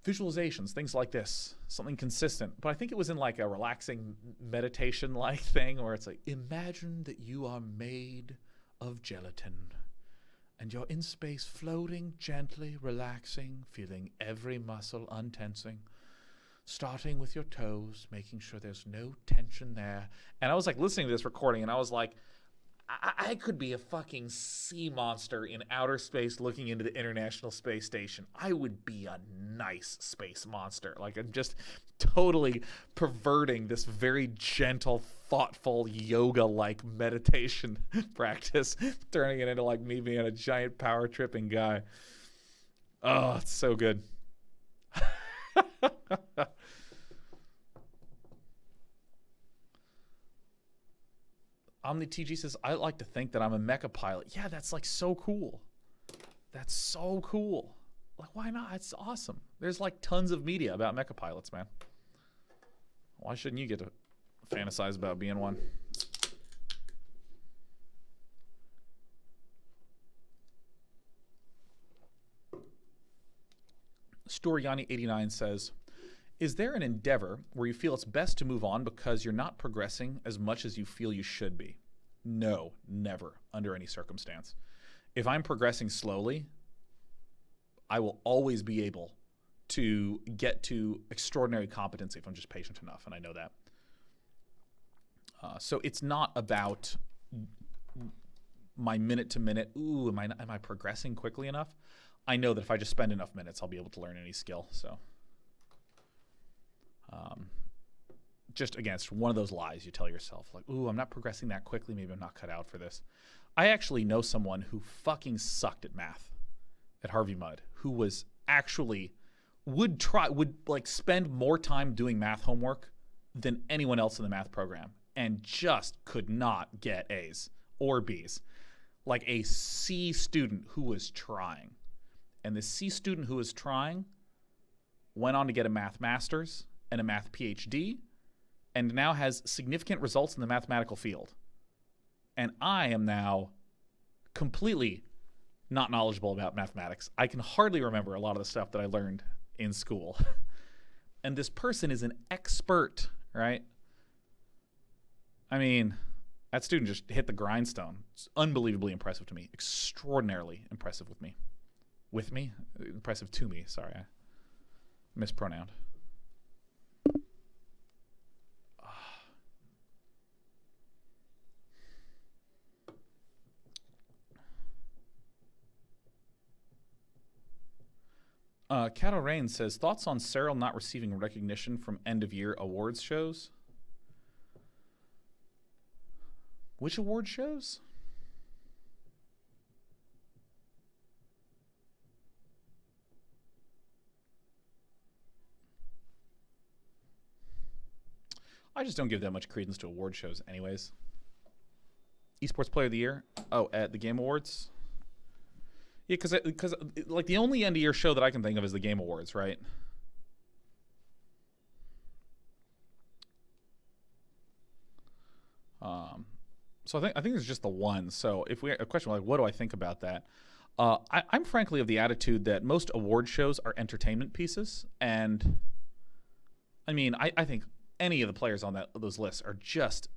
visualizations, things like this, something consistent. But I think it was in like a relaxing meditation-like thing where it's like, imagine that you are made of gelatin and you're in space floating gently, relaxing, feeling every muscle untensing. Starting with your toes, making sure there's no tension there. And I was like listening to this recording and I was like, I could be a fucking sea monster in outer space looking into the International Space Station. I would be a nice space monster. Like I'm just totally perverting this very gentle, thoughtful, yoga-like meditation practice, turning it into like me being a giant power tripping guy. Oh, it's so good. OmniTG says, I like to think that I'm a mecha pilot. Yeah, that's like so cool. That's so cool. Like, why not? It's awesome. There's like tons of media about mecha pilots, man. Why shouldn't you get to fantasize about being one? Storiani89 says, is there an endeavor where you feel it's best to move on because you're not progressing as much as you feel you should be? No, never, under any circumstance. If I'm progressing slowly, I will always be able to get to extraordinary competency if I'm just patient enough, and I know that. So it's not about my minute to minute, ooh, am I progressing quickly enough? I know that if I just spend enough minutes, I'll be able to learn any skill, so... just against one of those lies you tell yourself, like, ooh, I'm not progressing that quickly, maybe I'm not cut out for this. I actually know someone who fucking sucked at math at Harvey Mudd, who was actually would like spend more time doing math homework than anyone else in the math program and just could not get A's or B's. Like a C student who was trying. And the C student who was trying went on to get a math master's and a math PhD, and now has significant results in the mathematical field. And I am now completely not knowledgeable about mathematics. I can hardly remember a lot of the stuff that I learned in school. And this person is an expert, right? I mean, that student just hit the grindstone. It's unbelievably impressive to me. Extraordinarily impressive with me. With me? Impressive to me, sorry. I mispronounced. Cato Rain says, thoughts on Cyril not receiving recognition from end-of-year awards shows? Which award shows? I just don't give that much credence to award shows anyways. Esports Player of the Year? Oh, at the Game Awards? Yeah, because like the only end of year show that I can think of is the Game Awards, right? Um, so I think it's just the one. So if we a question like, what do I think about that? I'm frankly of the attitude that most award shows are entertainment pieces, and I mean, I think any of the players on those lists are just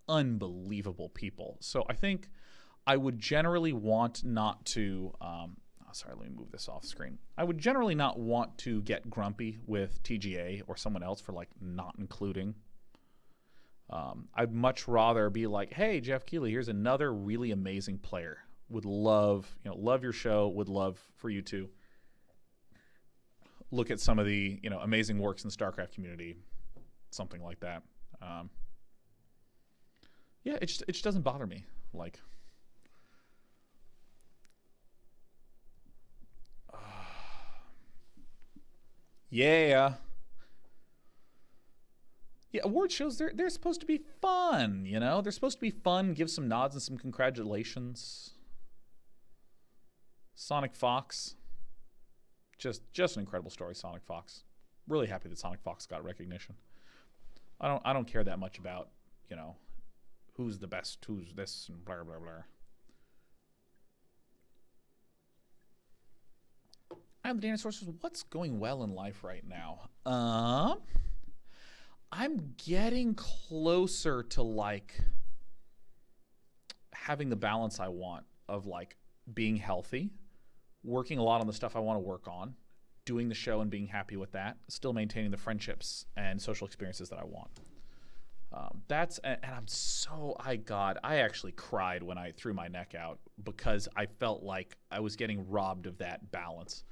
unbelievable people. So I think I would generally want not to. Sorry, let me move this off screen. I would generally not want to get grumpy with TGA or someone else for like not including. I'd much rather be like, hey, Jeff Keighley, here's another really amazing player. Would love your show. Would love for you to look at some of the amazing works in the StarCraft community, something like that. Yeah, it just doesn't bother me. Like, yeah. Yeah, award shows they're supposed to be fun, They're supposed to be fun, give some nods and some congratulations. Sonic Fox, just an incredible story, Sonic Fox. Really happy that Sonic Fox got recognition. I don't care that much about, who's the best, who's this, and blah blah blah. I'm the dinosaurs. What's going well in life right now? I'm getting closer to like having the balance I want of like being healthy, working a lot on the stuff I want to work on, doing the show and being happy with that, still maintaining the friendships and social experiences that I want. I actually cried when I threw my neck out because I felt like I was getting robbed of that balance.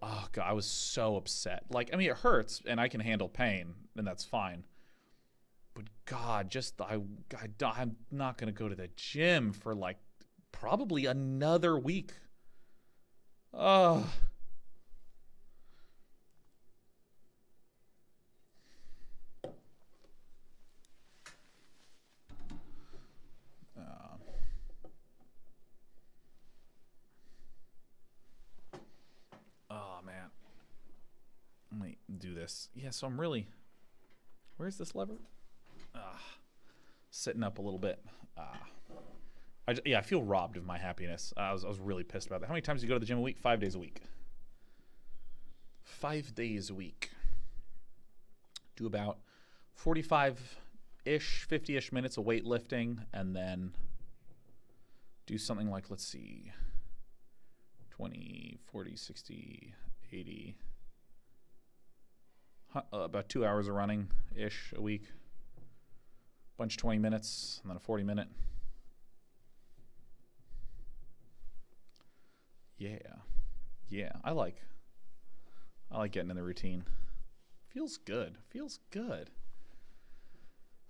Oh God, I was so upset. Like, I mean, it hurts, and I can handle pain, and that's fine. But God, I'm not gonna go to the gym for like probably another week. Oh. Oh man. Let me do this. Yeah, so I'm really. Where's this lever? Sitting up a little bit. I feel robbed of my happiness. I was really pissed about that. How many times do you go to the gym a week? 5 days a week. 5 days a week. Do about 45-ish, 50-ish minutes of weightlifting, and then do something like, let's see, 20, 40, 60, 80, about 2 hours of running-ish a week. Bunch of 20 minutes, and then a 40-minute. Yeah, I like getting in the routine. Feels good.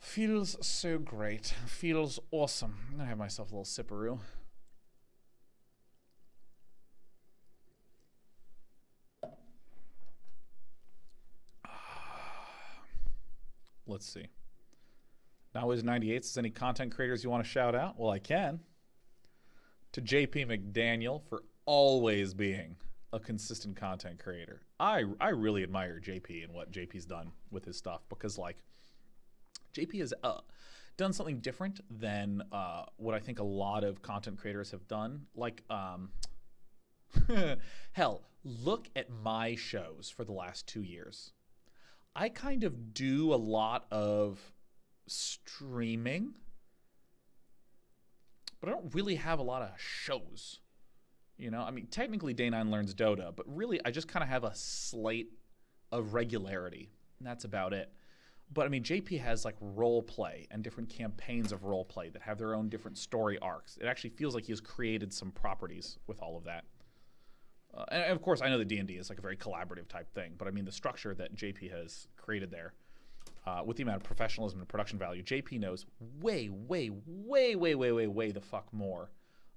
Feels so great. Feels awesome. I'm gonna have myself a little sipperoo. Let's see. Now is 98. Is any content creators you want to shout out? Well, I can. To JP McDaniel for always being a consistent content creator. I really admire JP and what JP's done with his stuff because like JP has done something different than what I think a lot of content creators have done. Like hell, look at my shows for the last 2 years. I kind of do a lot of streaming, but I don't really have a lot of shows. I mean, technically Day9 learns Dota, but really I just kind of have a slate of regularity, and that's about it. But I mean, JP has like role play and different campaigns of role play that have their own different story arcs. It actually feels like he has created some properties with all of that. And of course, I know that D&D is like a very collaborative type thing, but I mean the structure that JP has created there, with the amount of professionalism and production value, JP knows way the fuck more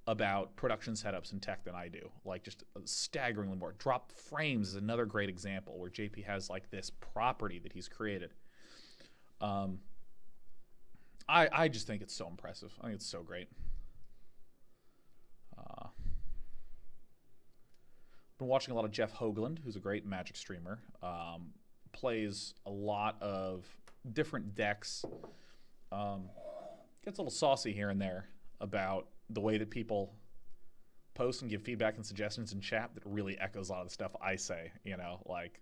about production setups and tech than I do. Like just staggeringly more. Drop Frames is another great example where JP has like this property that he's created. I just think it's so impressive. I think it's so great. Been watching a lot of Jeff Hoagland, who's a great Magic streamer. Plays a lot of different decks. Gets a little saucy here and there about the way that people post and give feedback and suggestions in chat that really echoes a lot of the stuff I say. You know, like,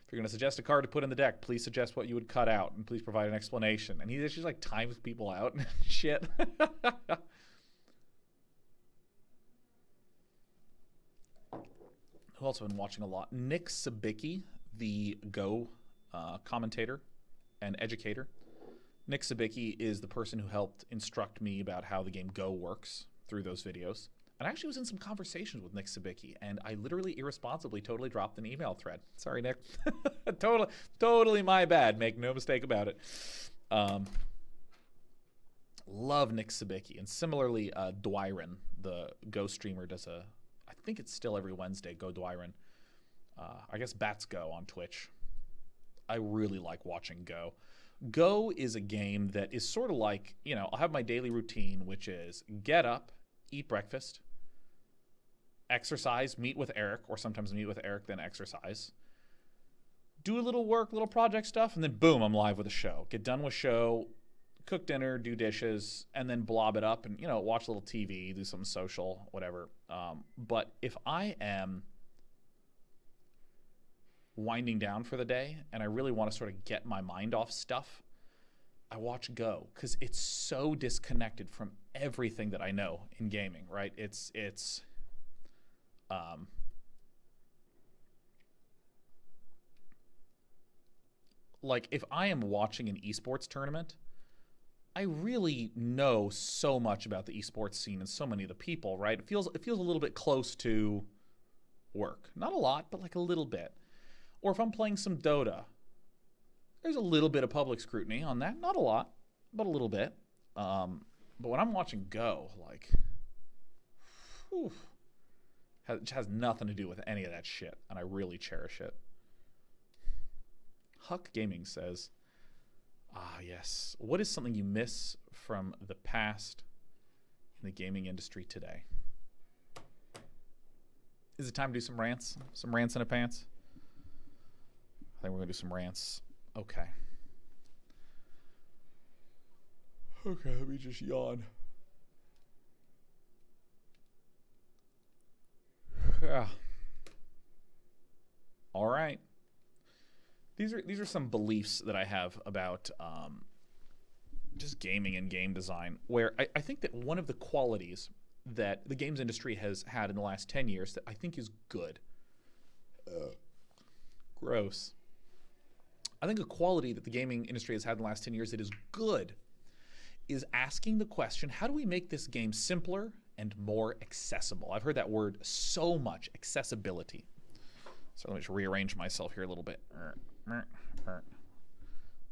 if you're going to suggest a card to put in the deck, please suggest what you would cut out and please provide an explanation. And he just like times people out and shit. Who else have been watching a lot? Nick Sabicki, the Go commentator and educator. Nick Sabicki is the person who helped instruct me about how the game Go works through those videos. And I actually was in some conversations with Nick Sabicki, and I literally irresponsibly totally dropped an email thread. Sorry, Nick. Totally my bad. Make no mistake about it. Love Nick Sabicki. And similarly, Dwyron, the Go streamer, does I think it's still every Wednesday, Go Dwyron. I guess Bats Go on Twitch. I really like watching Go. Go is a game that is sort of like, you know, I'll have my daily routine, which is get up, eat breakfast, exercise, meet with Eric, or sometimes meet with Eric, then exercise, do a little work, little project stuff, and then boom, I'm live with a show. Get done with show, cook dinner, do dishes, and then blob it up and, you know, watch a little TV, do something social, whatever. But if I am winding down for the day and I really want to sort of get my mind off stuff, I watch Go because it's so disconnected from everything that I know in gaming, right? It's like if I am watching an esports tournament, I really know so much about the esports scene and so many of the people, right? It feels a little bit close to work. Not a lot, but like a little bit. Or if I'm playing some Dota, there's a little bit of public scrutiny on that. Not a lot, but a little bit. But when I'm watching Go, like, whew, it has nothing to do with any of that shit, and I really cherish it. Huck Gaming says, yes. What is something you miss from the past in the gaming industry today? Is it time to do some rants? Some rants in a pants? I think we're going to do some rants. Okay. Okay, let me just yawn. Yeah. All right. These are some beliefs that I have about just gaming and game design, where I think that one of the qualities that the games industry has had in the last 10 years that I think is good. Gross. I think a quality that the gaming industry has had in the last 10 years that is good is asking the question, how do we make this game simpler and more accessible? I've heard that word so much, accessibility. So let me just rearrange myself here a little bit.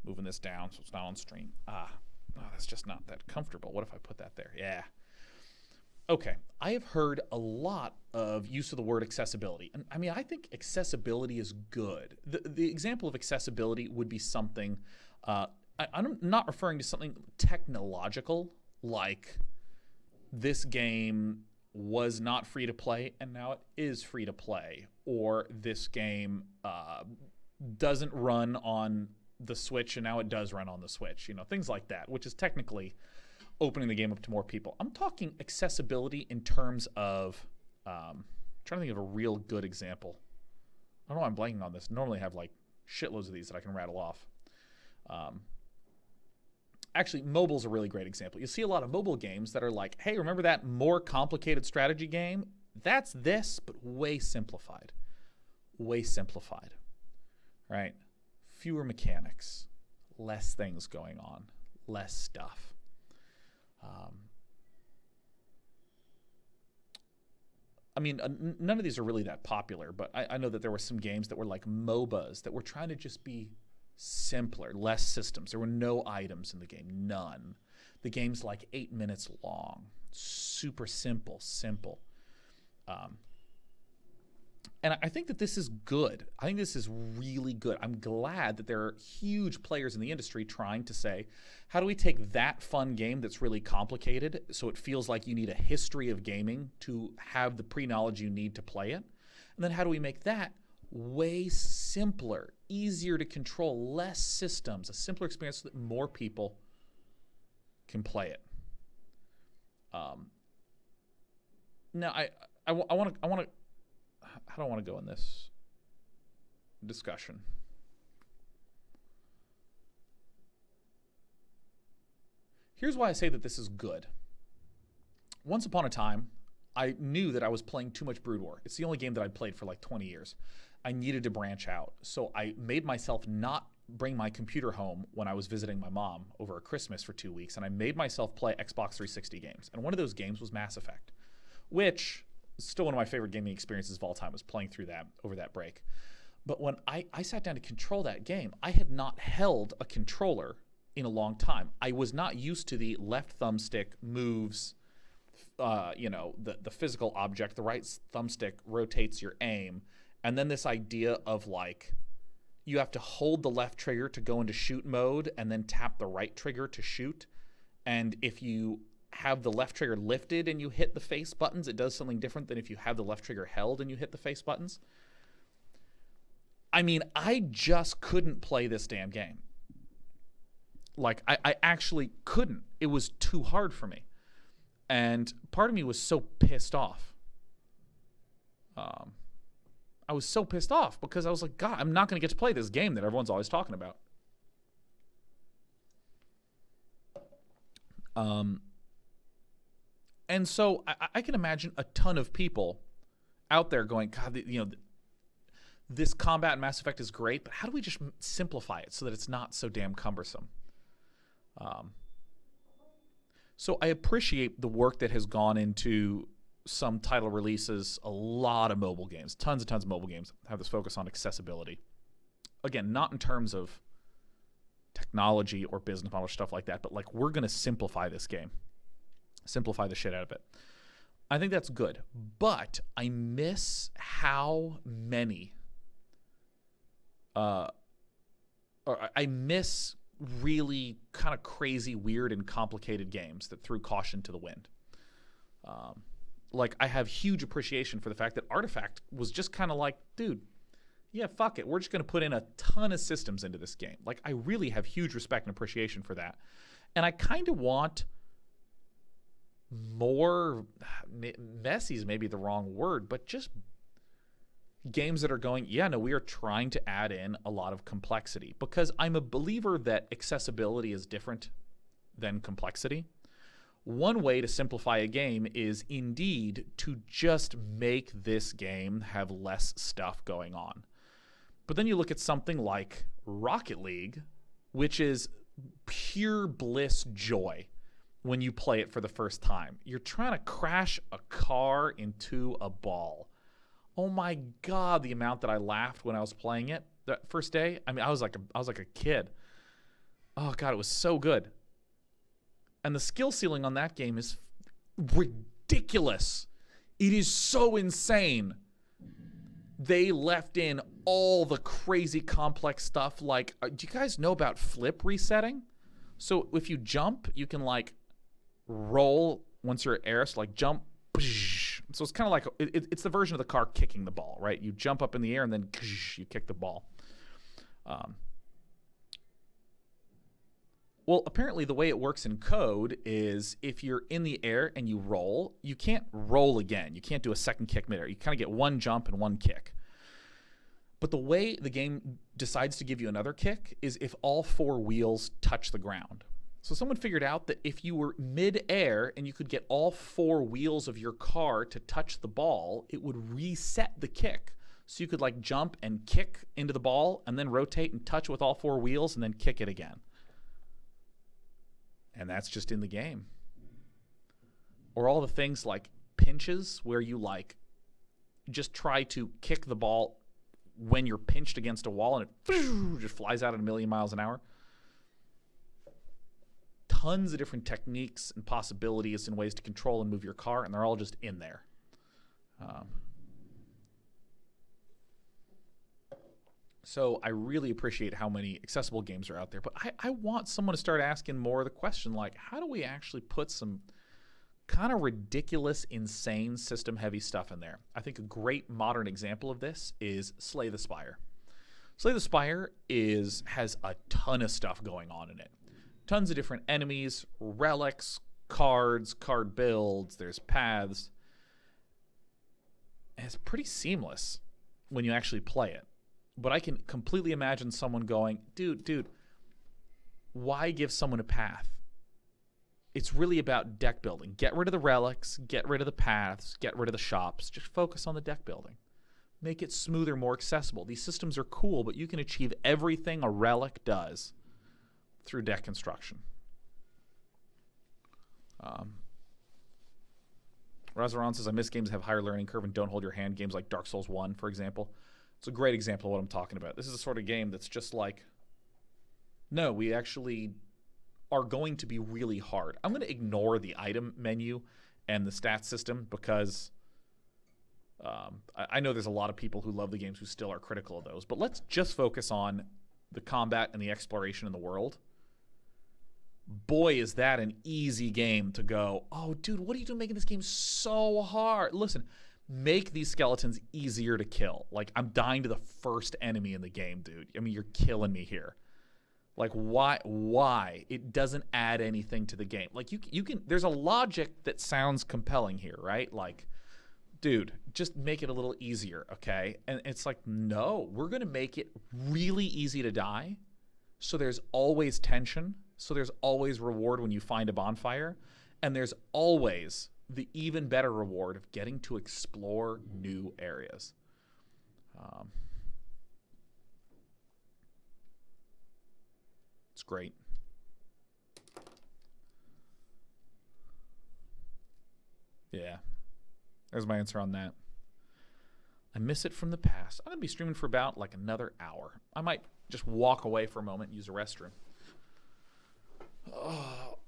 Moving this down so it's not on stream. That's just not that comfortable. What if I put that there? Yeah. Okay, I have heard a lot of use of the word accessibility. And I mean, I think accessibility is good. The example of accessibility would be something, I'm not referring to something technological, like this game was not free to play and now it is free to play, or this game doesn't run on the Switch and now it does run on the Switch, you know, things like that, which is technically opening the game up to more people. I'm talking accessibility in terms of, trying to think of a real good example. I don't know why I'm blanking on this. Normally I have like shitloads of these that I can rattle off. Actually, mobile's a really great example. You see a lot of mobile games that are like, hey, remember that more complicated strategy game? That's this, but way simplified. Way simplified, right? Fewer mechanics, less things going on, less stuff. I mean, none of these are really that popular, but I know that there were some games that were like MOBAs that were trying to just be simpler, less systems. There were no items in the game, none. The game's like 8 minutes long, super simple. And I think that this is good. I think this is really good. I'm glad that there are huge players in the industry trying to say, how do we take that fun game that's really complicated so it feels like you need a history of gaming to have the pre-knowledge you need to play it, And then how do we make that way simpler, easier to control, less systems, a simpler experience so that more people can play it? Now, I want to, how do I want to go in this discussion? Here's why I say that this is good. Once upon a time, I knew that I was playing too much Brood War. It's the only game that I'd played for like 20 years. I needed to branch out. So I made myself not bring my computer home when I was visiting my mom over Christmas for 2 weeks, and I made myself play Xbox 360 games. And one of those games was Mass Effect, which is still one of my favorite gaming experiences of all time, was playing through that over that break. But when I sat down to control that game, I had not held a controller in a long time. I was not used to the left thumbstick moves, the physical object. The right thumbstick rotates your aim. And then this idea of like, you have to hold the left trigger to go into shoot mode and then tap the right trigger to shoot. And if you have the left trigger lifted and you hit the face buttons, it does something different than if you have the left trigger held and you hit the face buttons. I mean, I just couldn't play this damn game. Like, I actually couldn't. It was too hard for me. And part of me was so pissed off. I was so pissed off because I was like, God, I'm not going to get to play this game that everyone's always talking about. And so I can imagine a ton of people out there going, God, this combat in Mass Effect is great, but how do we just simplify it so that it's not so damn cumbersome? So I appreciate the work that has gone into some title releases, a lot of mobile games, tons and tons of mobile games have this focus on accessibility. Again, not in terms of technology or business model stuff like that, but like, we're going to simplify this game, simplify the shit out of it. I think that's good, but I miss how many, or I miss really kind of crazy, weird, and complicated games that threw caution to the wind. Like, I have huge appreciation for the fact that Artifact was just kind of like, dude, yeah, fuck it. We're just going to put in a ton of systems into this game. Like, I really have huge respect and appreciation for that. And I kind of want more, messy is maybe the wrong word, but just games that are going, yeah, no, we are trying to add in a lot of complexity, because I'm a believer that accessibility is different than complexity. One way to simplify a game is indeed to just make this game have less stuff going on. But then you look at something like Rocket League, which is pure bliss joy when you play it for the first time. You're trying to crash a car into a ball. Oh my God, the amount that I laughed when I was playing it that first day. I mean, I was like a kid. Oh God, it was so good. And the skill ceiling on that game is ridiculous. It is so insane. They left in all the crazy complex stuff. Like, do you guys know about flip resetting? So if you jump, you can like roll once you're at air. So like jump. So it's kind of like, it's the version of the car kicking the ball, right? You jump up in the air and then you kick the ball. Well, apparently the way it works in code is if you're in the air and you roll, you can't roll again. You can't do a second kick midair. You kind of get one jump and one kick. But the way the game decides to give you another kick is if all four wheels touch the ground. So someone figured out that if you were mid-air and you could get all four wheels of your car to touch the ball, it would reset the kick. So you could like jump and kick into the ball and then rotate and touch with all four wheels and then kick it again. And that's just in the game. Or all the things like pinches where you like just try to kick the ball when you're pinched against a wall and it just flies out at 1,000,000 miles an hour. Tons of different techniques and possibilities and ways to control and move your car, and they're all just in there. So I really appreciate how many accessible games are out there, but I want someone to start asking more of the question, like, how do we actually put some kind of ridiculous, insane, system-heavy stuff in there. I think a great modern example of this is Slay the Spire. Slay the Spire has a ton of stuff going on in it. Tons of different enemies, relics, cards, card builds, there's paths. And it's pretty seamless when you actually play it. But I can completely imagine someone going, dude, why give someone a path? It's really about deck building. Get rid of the relics, get rid of the paths, get rid of the shops. Just focus on the deck building. Make it smoother, more accessible. These systems are cool, but you can achieve everything a relic does through deck construction. Razaron says, I miss games that have higher learning curve and don't hold your hand. Games like Dark Souls 1, for example. It's a great example of what I'm talking about. This is a sort of game that's just like, no, we actually are going to be really hard. I'm going to ignore the item menu and the stats system because I know there's a lot of people who love the games who still are critical of those. But let's just focus on the combat and the exploration in the world. Boy, is that an easy game to go, oh, dude, what are you doing making this game so hard? Listen, make these skeletons easier to kill. Like, I'm dying to the first enemy in the game, dude. I mean, you're killing me here. Like, why? It doesn't add anything to the game. Like, you can, there's a logic that sounds compelling here, right? Like, dude, just make it a little easier, okay? And it's like, no, we're going to make it really easy to die. So there's always tension. So there's always reward when you find a bonfire. And there's always the even better reward of getting to explore new areas. It's great. Yeah. There's my answer on that. I miss it from the past. I'm going to be streaming for about like another hour. I might just walk away for a moment and use a restroom. Oh,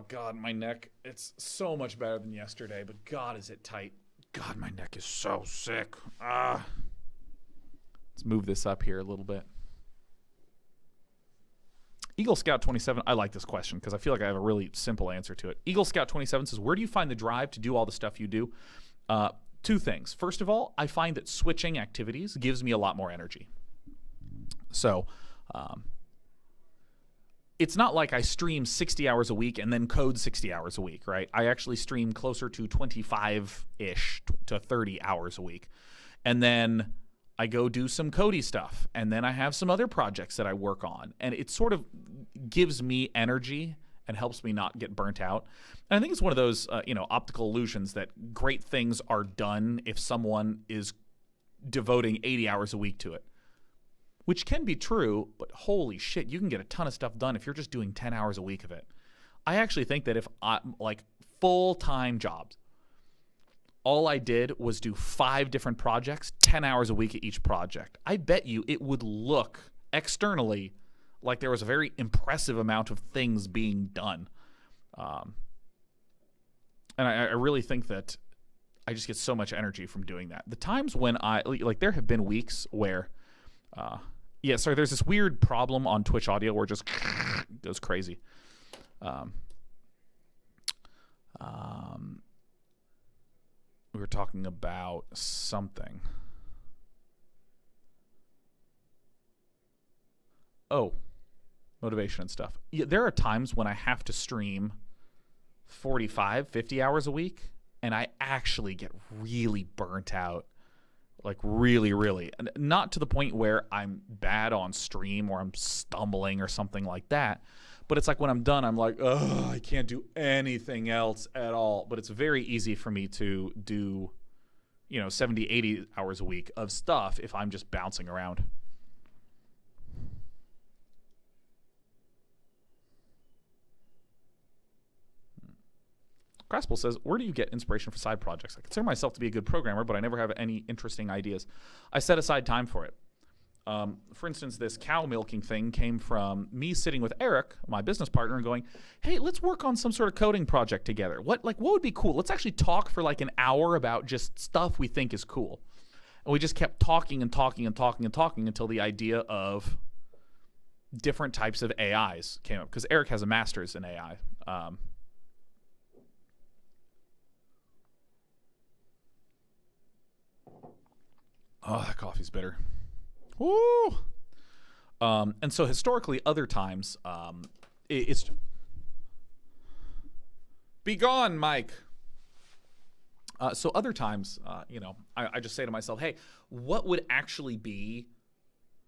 God, my neck. It's so much better than yesterday, but God, is it tight. God, my neck is so sick. Let's move this up here a little bit. Eagle Scout 27, I like this question because I feel like I have a really simple answer to it. Eagle Scout 27 says, where do you find the drive to do all the stuff you do? Two things. First of all, I find that switching activities gives me a lot more energy. So, it's not like I stream 60 hours a week and then code 60 hours a week, right? I actually stream closer to 25-ish to 30 hours a week. And then I go do some Cody stuff. And then I have some other projects that I work on. And it sort of gives me energy and helps me not get burnt out. And I think it's one of those, optical illusions that great things are done if someone is devoting 80 hours a week to it. Which can be true, but holy shit, you can get a ton of stuff done if you're just doing 10 hours a week of it. I actually think that if full-time jobs, all I did was do 5 different projects, 10 hours a week at each project, I bet you it would look externally like there was a very impressive amount of things being done. And I really think that I just get so much energy from doing that. The times when there have been weeks where... there's this weird problem on Twitch audio where it just goes crazy. We were talking about something. Oh, motivation and stuff. Yeah, there are times when I have to stream 45, 50 hours a week, and I actually get really burnt out. Like really, really. Not to the point where I'm bad on stream or I'm stumbling or something like that. But it's like when I'm done, I'm like, oh, I can't do anything else at all. But it's very easy for me to do, 70, 80 hours a week of stuff if I'm just bouncing around. Craspel says, where do you get inspiration for side projects? I consider myself to be a good programmer, but I never have any interesting ideas. I set aside time for it. For instance, this cow milking thing came from me sitting with Eric, my business partner, and going, hey, let's work on some sort of coding project together. What would be cool? Let's actually talk for like an hour about just stuff we think is cool. And we just kept talking and talking and talking and talking until the idea of different types of AIs came up. Because Eric has a master's in AI. Oh, that coffee's bitter. Woo! And so historically, other times, it's... Be gone, Mike! So other times, I just say to myself, hey, what would actually be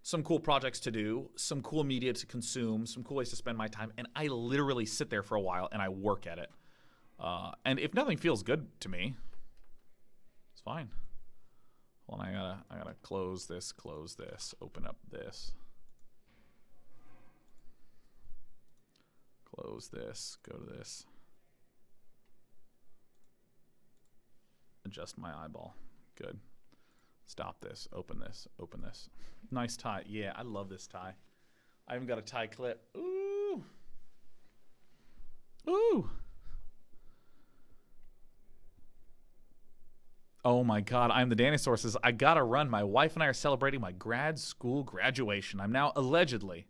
some cool projects to do, some cool media to consume, some cool ways to spend my time, and I literally sit there for a while and I work at it. And if nothing feels good to me, it's fine. Hold on, I gotta close this, open up this. Close this, go to this. Adjust my eyeball. Good. Stop this, open this, open this. Nice tie. Yeah, I love this tie. I even got a tie clip. Ooh. Ooh. Oh my God, I'm the dinosaur says, I gotta run. My wife and I are celebrating my grad school graduation. I'm now allegedly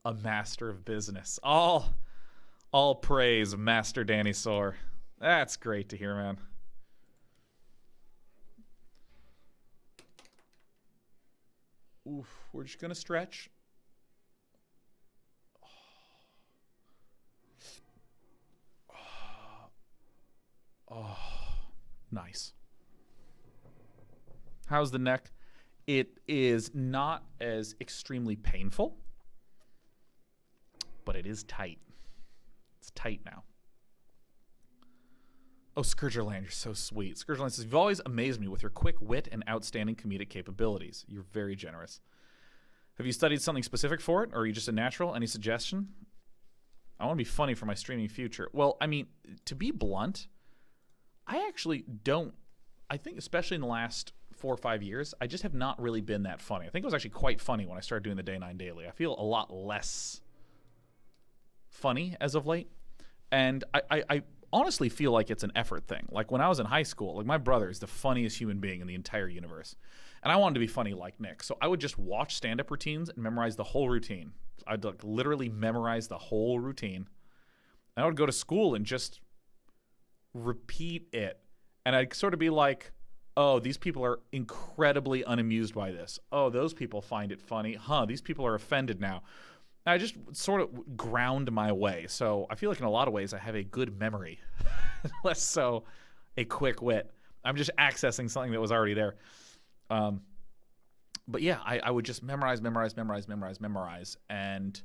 a master of business. All praise, Master Dinosaur. That's great to hear, man. Oof, we're just gonna stretch. Oh, nice. How's the neck? It is not as extremely painful, but it is tight. It's tight now. Oh, Scourgerland, you're so sweet. Scourgerland says, you've always amazed me with your quick wit and outstanding comedic capabilities. You're very generous. Have you studied something specific for it, or are you just a natural? Any suggestion? I want to be funny for my streaming future. Well, I mean, to be blunt, I actually don't. I think especially in the last 4 or 5 years, I just have not really been that funny. I think it was actually quite funny when I started doing the Day9 Daily. I feel a lot less funny as of late. And I honestly feel like it's an effort thing. Like when I was in high school, like my brother is the funniest human being in the entire universe. And I wanted to be funny like Nick. So I would just watch stand-up routines and memorize the whole routine. I'd like literally memorize the whole routine. And I would go to school and just repeat it. And I'd sort of be like, oh, these people are incredibly unamused by this. Oh, those people find it funny. Huh, these people are offended now. I just sort of ground my way. So I feel like in a lot of ways I have a good memory, less so a quick wit. I'm just accessing something that was already there. But yeah, I would just memorize. And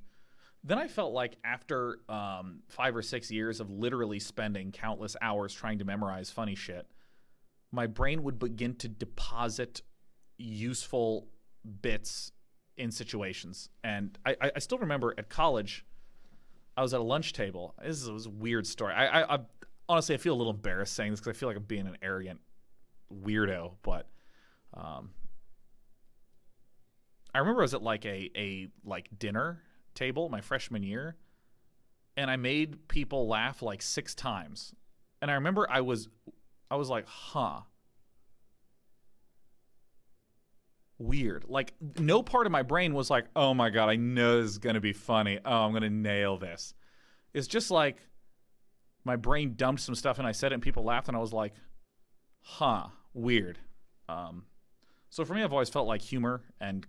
then I felt like after 5 or 6 years of literally spending countless hours trying to memorize funny shit, my brain would begin to deposit useful bits in situations. And I still remember at college, I was at a lunch table. This was a weird story. I honestly, I feel a little embarrassed saying this because I feel like I'm being an arrogant weirdo. But I remember I was at like a dinner table my freshman year, and I made people laugh like 6 times. And I remember I was like, huh. Weird. Like, no part of my brain was like, oh my God, I know this is going to be funny. Oh, I'm going to nail this. It's just like my brain dumped some stuff and I said it and people laughed and I was like, huh, weird. So for me, I've always felt like humor and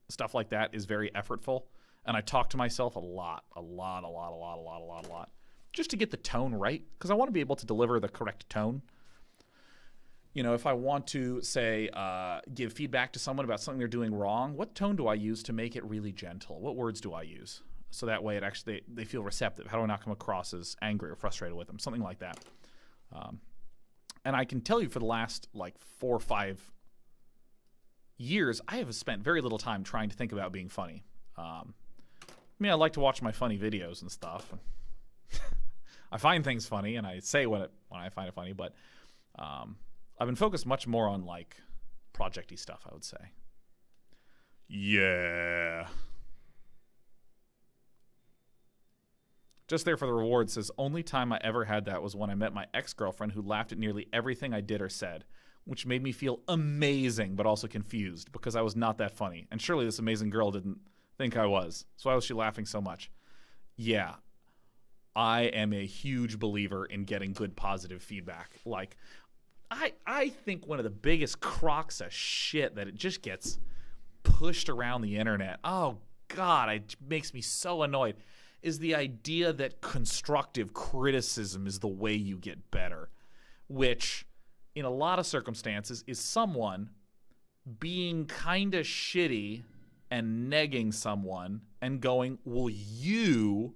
stuff like that is very effortful. And I talk to myself a lot, just to get the tone right. Because I want to be able to deliver the correct tone. You know, if I want to, say, give feedback to someone about something they're doing wrong, what tone do I use to make it really gentle? What words do I use? So that way they feel receptive. How do I not come across as angry or frustrated with them? Something like that. And I can tell you for the last, like, 4 or 5 years, I have spent very little time trying to think about being funny. I mean, I like to watch my funny videos and stuff. I find things funny, and I say when I find it funny, but I've been focused much more on, like, project-y stuff, I would say. Yeah. Just there for the reward says, only time I ever had that was when I met my ex-girlfriend who laughed at nearly everything I did or said, which made me feel amazing but also confused because I was not that funny. And surely this amazing girl didn't think I was. So why was she laughing so much? Yeah. I am a huge believer in getting good positive feedback. Like, I think one of the biggest crocks of shit that it just gets pushed around the internet. Oh God, it makes me so annoyed. Is the idea that constructive criticism is the way you get better, which in a lot of circumstances is someone being kind of shitty and negging someone and going, well, you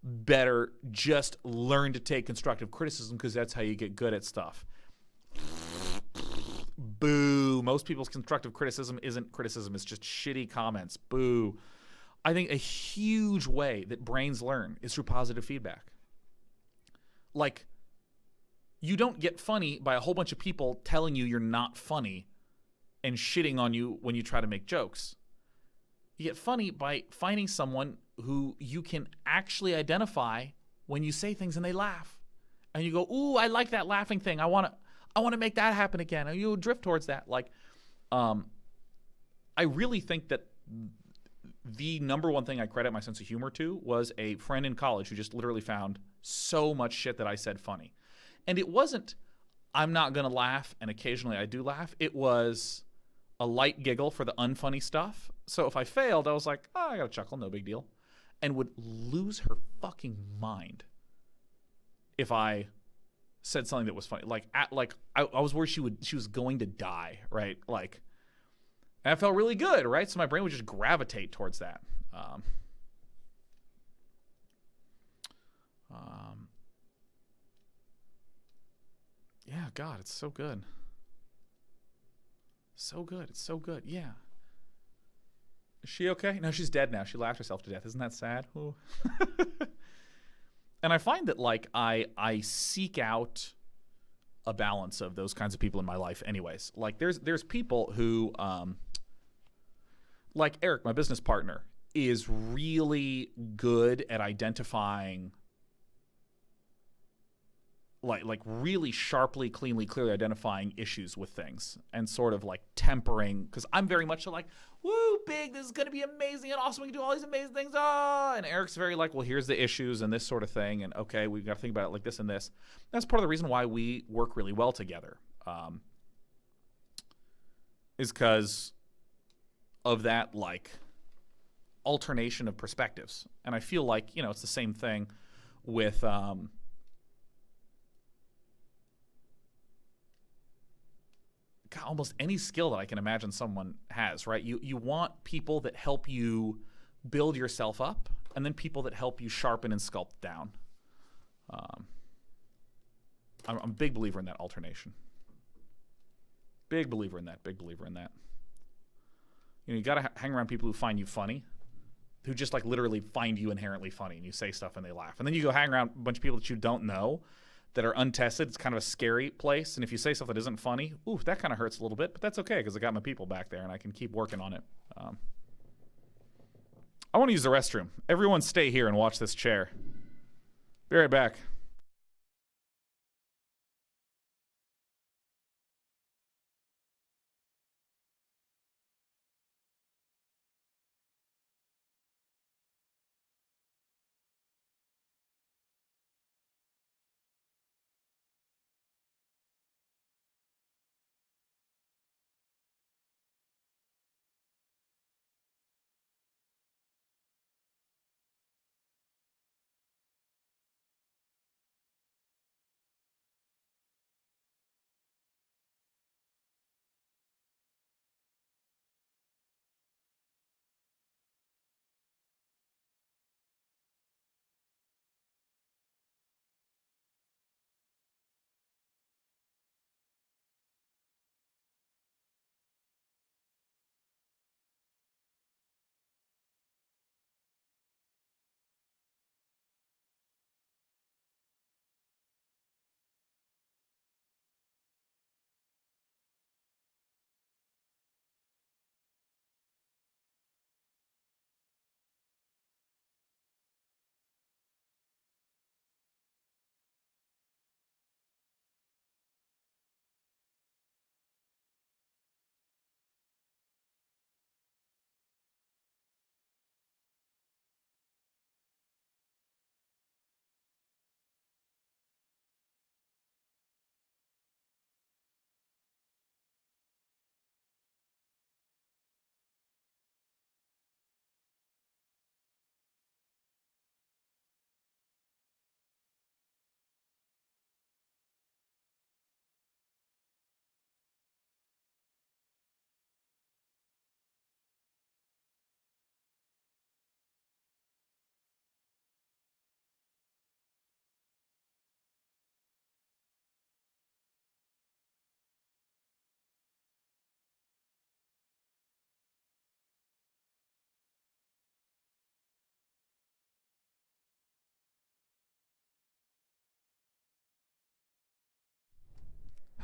better just learn to take constructive criticism because that's how you get good at stuff. Boo. Most people's constructive criticism isn't criticism. It's just shitty comments. Boo. I think a huge way that brains learn is through positive feedback. Like, you don't get funny by a whole bunch of people telling you you're not funny and shitting on you when you try to make jokes. You get funny by finding someone who you can actually identify when you say things and they laugh. And you go, ooh, I like that laughing thing. I want to make that happen again. And you drift towards that. Like, I really think that the number one thing I credit my sense of humor to was a friend in college who just literally found so much shit that I said funny. And it wasn't, I'm not going to laugh, and occasionally I do laugh. It was a light giggle for the unfunny stuff. So if I failed, I was like, oh, I got to chuckle, no big deal. And would lose her fucking mind if I said something that was funny. I was worried she was going to die, right? Like, and I felt really good, right? So my brain would just gravitate towards that. Yeah, God, it's so good. So good. It's so good. Yeah. Is she okay? No, she's dead now. She laughed herself to death. Isn't that sad? And I find that, like, I seek out a balance of those kinds of people in my life anyways. Like, there's people who, like Eric, my business partner, is really good at identifying, like really sharply, clearly identifying issues with things and sort of like tempering, because I'm very much so like, woo, big, this is going to be amazing and awesome, we can do all these amazing things, and Eric's very like, well, here's the issues and this sort of thing, and okay, we've got to think about it like this and this. That's part of the reason why we work really well together, is because of that, like, alternation of perspectives. And I feel like, it's the same thing with almost any skill that I can imagine someone has, right? You want people that help you build yourself up, and then people that help you sharpen and sculpt down. I'm a big believer in that alternation. Big believer in that. You got to hang around people who find you funny, who just like literally find you inherently funny, and you say stuff and they laugh. And then you go hang around a bunch of people that you don't know, that are untested. It's kind of a scary place. And if you say stuff that isn't funny, ooh, that kind of hurts a little bit, but that's okay because I got my people back there and I can keep working on it. I want to use the restroom. Everyone stay here and watch this chair. Be right back.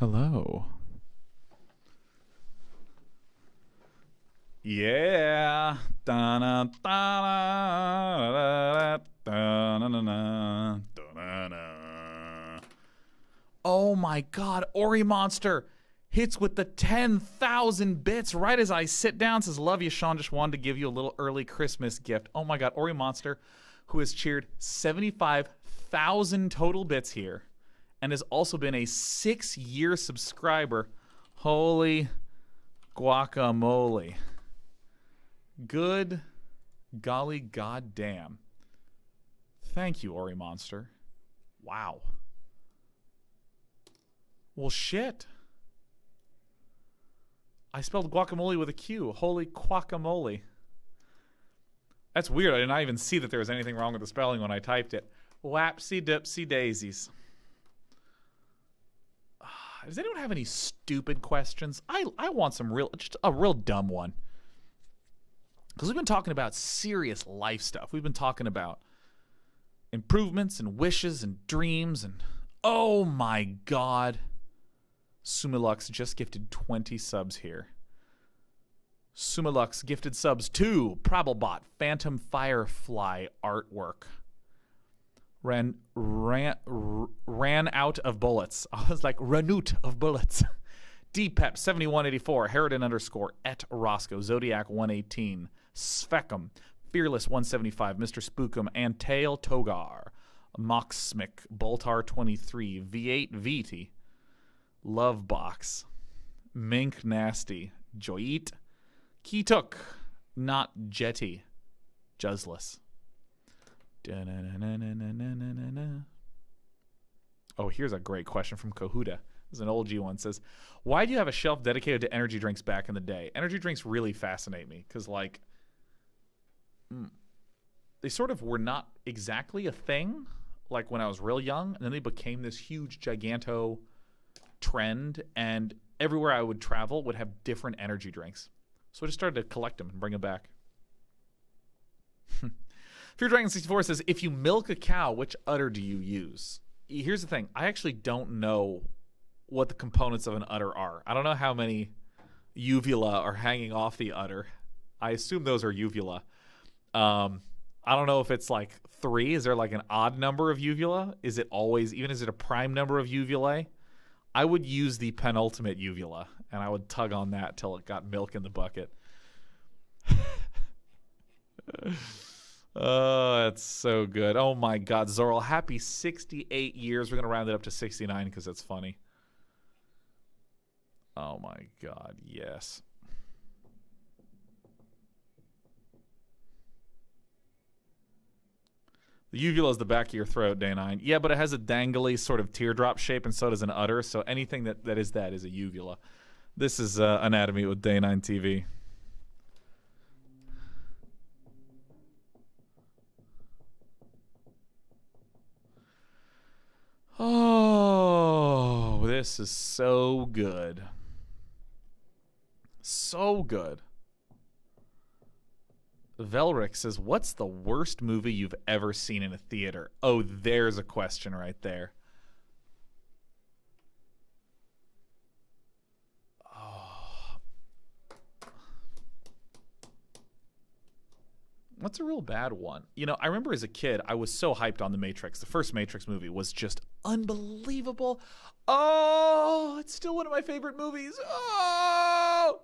Hello. Yeah. Da-na, da-na, da-na, da-na. Oh my God, Ori Monster hits with the 10,000 bits right as I sit down. Says, love you, Sean. Just wanted to give you a little early Christmas gift. Oh my God, Ori Monster, who has cheered 75,000 total bits here and has also been a 6-year subscriber. Holy guacamole. Good golly goddamn. Thank you, Ori Monster. Wow. Well, shit. I spelled guacamole with a Q. Holy guacamole. That's weird. I did not even see that there was anything wrong with the spelling when I typed it. Whapsy dipsy daisies. Does anyone have any stupid questions? I want some just a real dumb one. Because we've been talking about serious life stuff. We've been talking about improvements and wishes and dreams and oh my God. Sumilux just gifted 20 subs here. Sumilux gifted subs to Prablebot, Phantom Firefly artwork. Ran out of bullets. I was like, Ranut of bullets. Dpep 7184, Harridan _ et Roscoe, Zodiac 118, Svecum, Fearless 175, Mr. Spookum, Antail Togar, Moxsmic, Boltar 23, V8 VT, Lovebox, Mink Nasty, Joyit, Keytook, Not Jetty, Juzzless. Oh, here's a great question from Kahuta. This is an old G one. Says, why do you have a shelf dedicated to energy drinks back in the day? Energy drinks really fascinate me because, like, they sort of were not exactly a thing, like, when I was real young, and then they became this huge, giganto trend, and everywhere I would travel would have different energy drinks. So I just started to collect them and bring them back. Fear Dragon 64 says, if you milk a cow, which udder do you use? Here's the thing. I actually don't know what the components of an udder are. I don't know how many uvula are hanging off the udder. I assume those are uvula. I don't know if it's like 3. Is there like an odd number of uvula? Is it always, even is it a prime number of uvulae? I would use the penultimate uvula, and I would tug on that till it got milk in the bucket. Oh, that's so good. Oh, my God. Zoral, happy 68 years. We're going to round it up to 69 because it's funny. Oh, my God. Yes. The uvula is the back of your throat, Day 9. Yeah, but it has a dangly sort of teardrop shape, and so does an udder. So anything that is a uvula. This is Anatomy with Day 9 TV. Oh, this is so good. So good. Velric says, what's the worst movie you've ever seen in a theater? Oh, there's a question right there. Oh. What's a real bad one? You know, I remember as a kid, I was so hyped on The Matrix. The first Matrix movie was just unbelievable. Oh, it's still one of my favorite movies. Oh!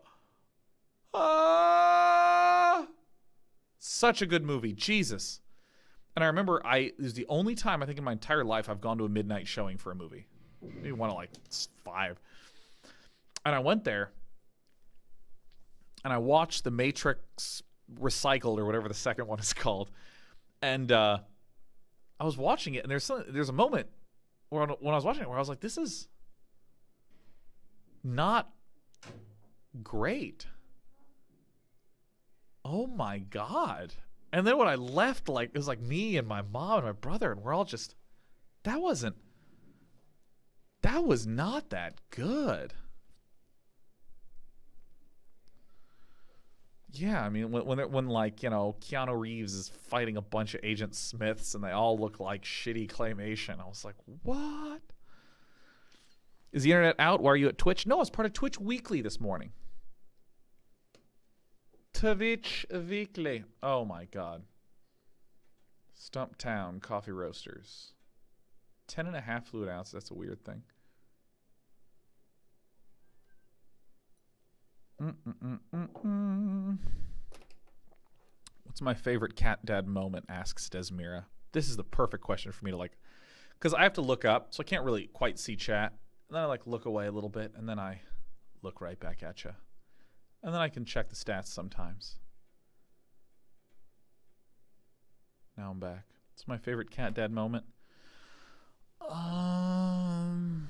Oh! Such a good movie. Jesus. And I remember it was the only time I think in my entire life I've gone to a midnight showing for a movie. Maybe one of like 5. And I went there and I watched The Matrix Recycled or whatever the second one is called. And I was watching it and there's a moment where when I was watching it where I was like, this is not great. Oh my God. And then when I left, like, it was like me and my mom and my brother, and we're all just, that was not that good. Yeah, I mean, when like, you know, Keanu Reeves is fighting a bunch of Agent Smiths and they all look like shitty claymation, I was like, what? Is the internet out? Why are you at Twitch? No, I was part of Twitch Weekly this morning. Twitch Weekly. Oh my God. Stumptown Coffee Roasters. 10.5 fluid ounces. That's a weird thing. What's my favorite cat dad moment? Asks Desmira. This is the perfect question for me to like, because I have to look up, so I can't really quite see chat. And then I like look away a little bit, and then I look right back at you. And then I can check the stats sometimes. Now I'm back. It's my favorite cat dad moment. I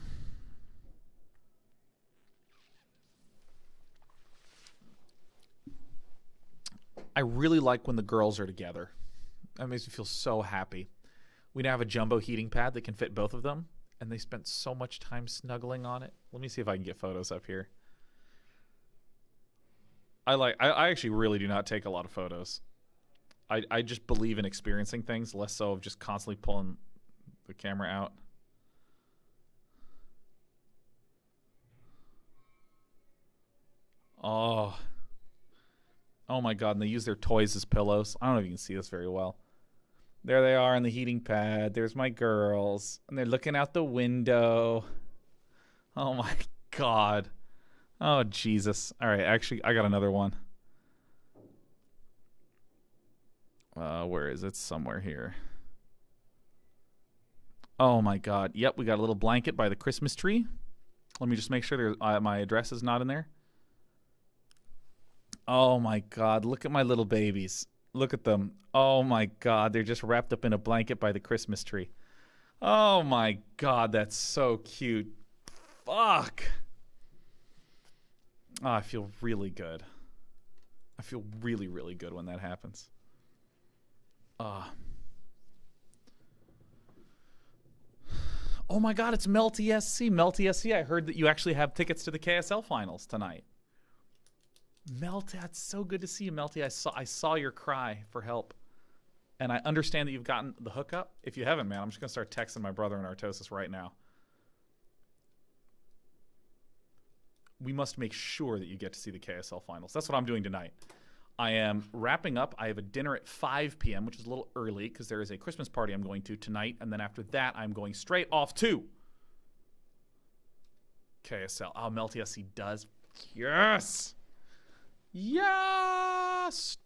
really like when the girls are together. That makes me feel so happy. We now have a jumbo heating pad that can fit both of them, and they spent so much time snuggling on it. Let me see if I can get photos up here. I actually really do not take a lot of photos. I just believe in experiencing things, less so of just constantly pulling the camera out. Oh my God, and they use their toys as pillows. I don't know if you can see this very well. There they are on the heating pad. There's my girls. And they're looking out the window. Oh my God. Oh, Jesus. All right, actually, I got another one. Where is it? Somewhere here. Oh my God. Yep, we got a little blanket by the Christmas tree. Let me just make sure my address is not in there. Oh my God, look at my little babies. Look at them. Oh my God, they're just wrapped up in a blanket by the Christmas tree. Oh my God, that's so cute. Fuck. Oh, I feel really good. I feel really, really good when that happens. Oh my God, it's Melty SC. Melty SC, I heard that you actually have tickets to the KSL finals tonight. Melty, that's so good to see you, Melty. I saw your cry for help. And I understand that you've gotten the hookup. If you haven't, man, I'm just going to start texting my brother in Artosis right now. We must make sure that you get to see the KSL finals. That's what I'm doing tonight. I am wrapping up. I have a dinner at 5 p.m., which is a little early because there is a Christmas party I'm going to tonight. And then after that, I'm going straight off to KSL. Oh, Melty SC does. Yes! Yes!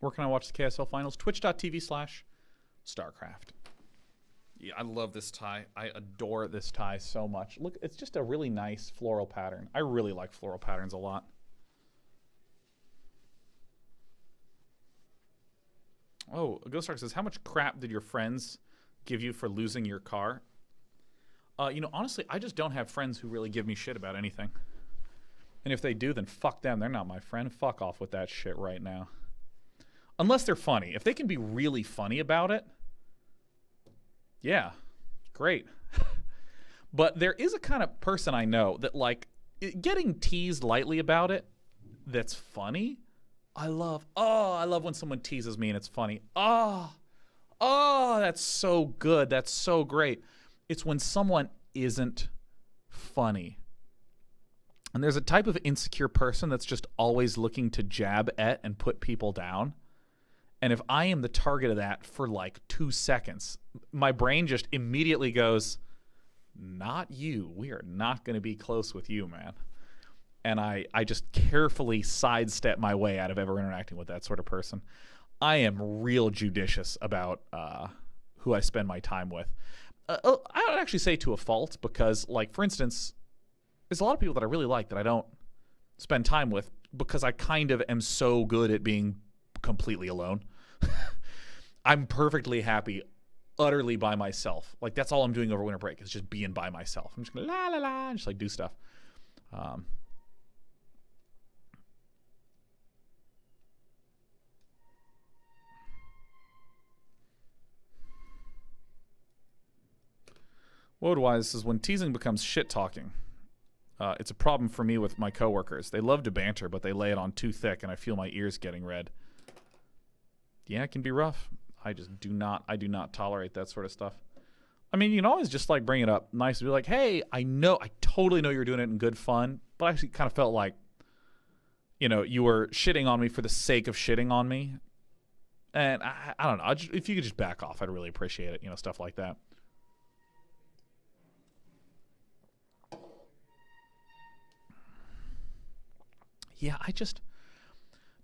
Where can I watch the KSL finals? Twitch.tv/StarCraft. Yeah, I love this tie. I adore this tie so much. Look, it's just a really nice floral pattern. I really like floral patterns a lot. Oh, Ghostark says, how much crap did your friends give you for losing your car? Honestly, I just don't have friends who really give me shit about anything. And if they do, then fuck them. They're not my friend. Fuck off with that shit right now. Unless they're funny. If they can be really funny about it, yeah, great. But there is a kind of person I know that, like, getting teased lightly about it, that's funny. I love when someone teases me and it's funny. Oh, that's so good. That's so great. It's when someone isn't funny. And there's a type of insecure person that's just always looking to jab at and put people down. And if I am the target of that for like 2 seconds, my brain just immediately goes, not you. We are not going to be close with you, man. And I just carefully sidestep my way out of ever interacting with that sort of person. I am real judicious about who I spend my time with. I would actually say to a fault because, like, for instance, there's a lot of people that I really like that I don't spend time with because I kind of am so good at being completely alone. I'm perfectly happy utterly by myself. Like, that's all I'm doing over winter break is just being by myself. I'm just gonna la la la and just like do stuff. Woodwise says, when teasing becomes shit talking, it's a problem for me with my coworkers. They love to banter, but they lay it on too thick, and I feel my ears getting red. Yeah, it can be rough. I do not tolerate that sort of stuff. I mean, you can always just like bring it up nice and be like, hey, I totally know you're doing it in good fun, but I actually kind of felt like, you were shitting on me for the sake of shitting on me. And I don't know. If you could just back off, I'd really appreciate it. Stuff like that. Yeah,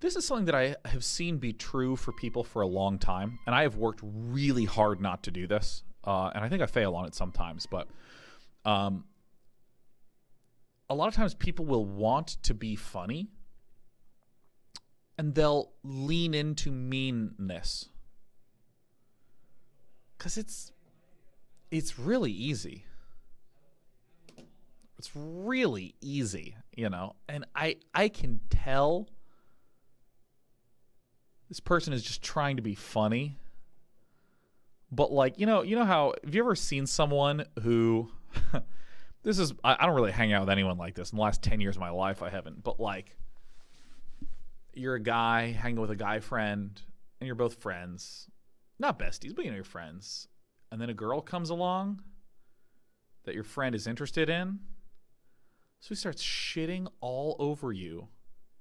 this is something that I have seen be true for people for a long time. And I have worked really hard not to do this. And I think I fail on it sometimes. But a lot of times people will want to be funny. And they'll lean into meanness. Because it's really easy. It's really easy, And I can tell this person is just trying to be funny. But like, you know how, have you ever seen someone who I don't really hang out with anyone like this. In the last 10 years of my life, I haven't. But like, you're a guy hanging with a guy friend, and you're both friends. Not besties, but you're friends. And then a girl comes along that your friend is interested in. So he starts shitting all over you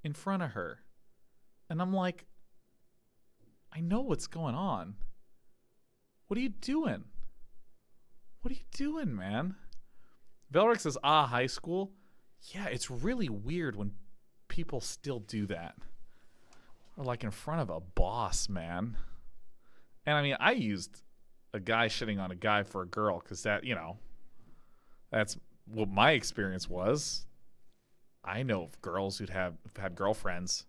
in front of her. And I'm like, I know what's going on. What are you doing? What are you doing, man? Velric says, high school. Yeah, it's really weird when people still do that. Or like in front of a boss, man. And I mean, I used a guy shitting on a guy for a girl because that, that's what my experience was. I know of girls who'd had girlfriends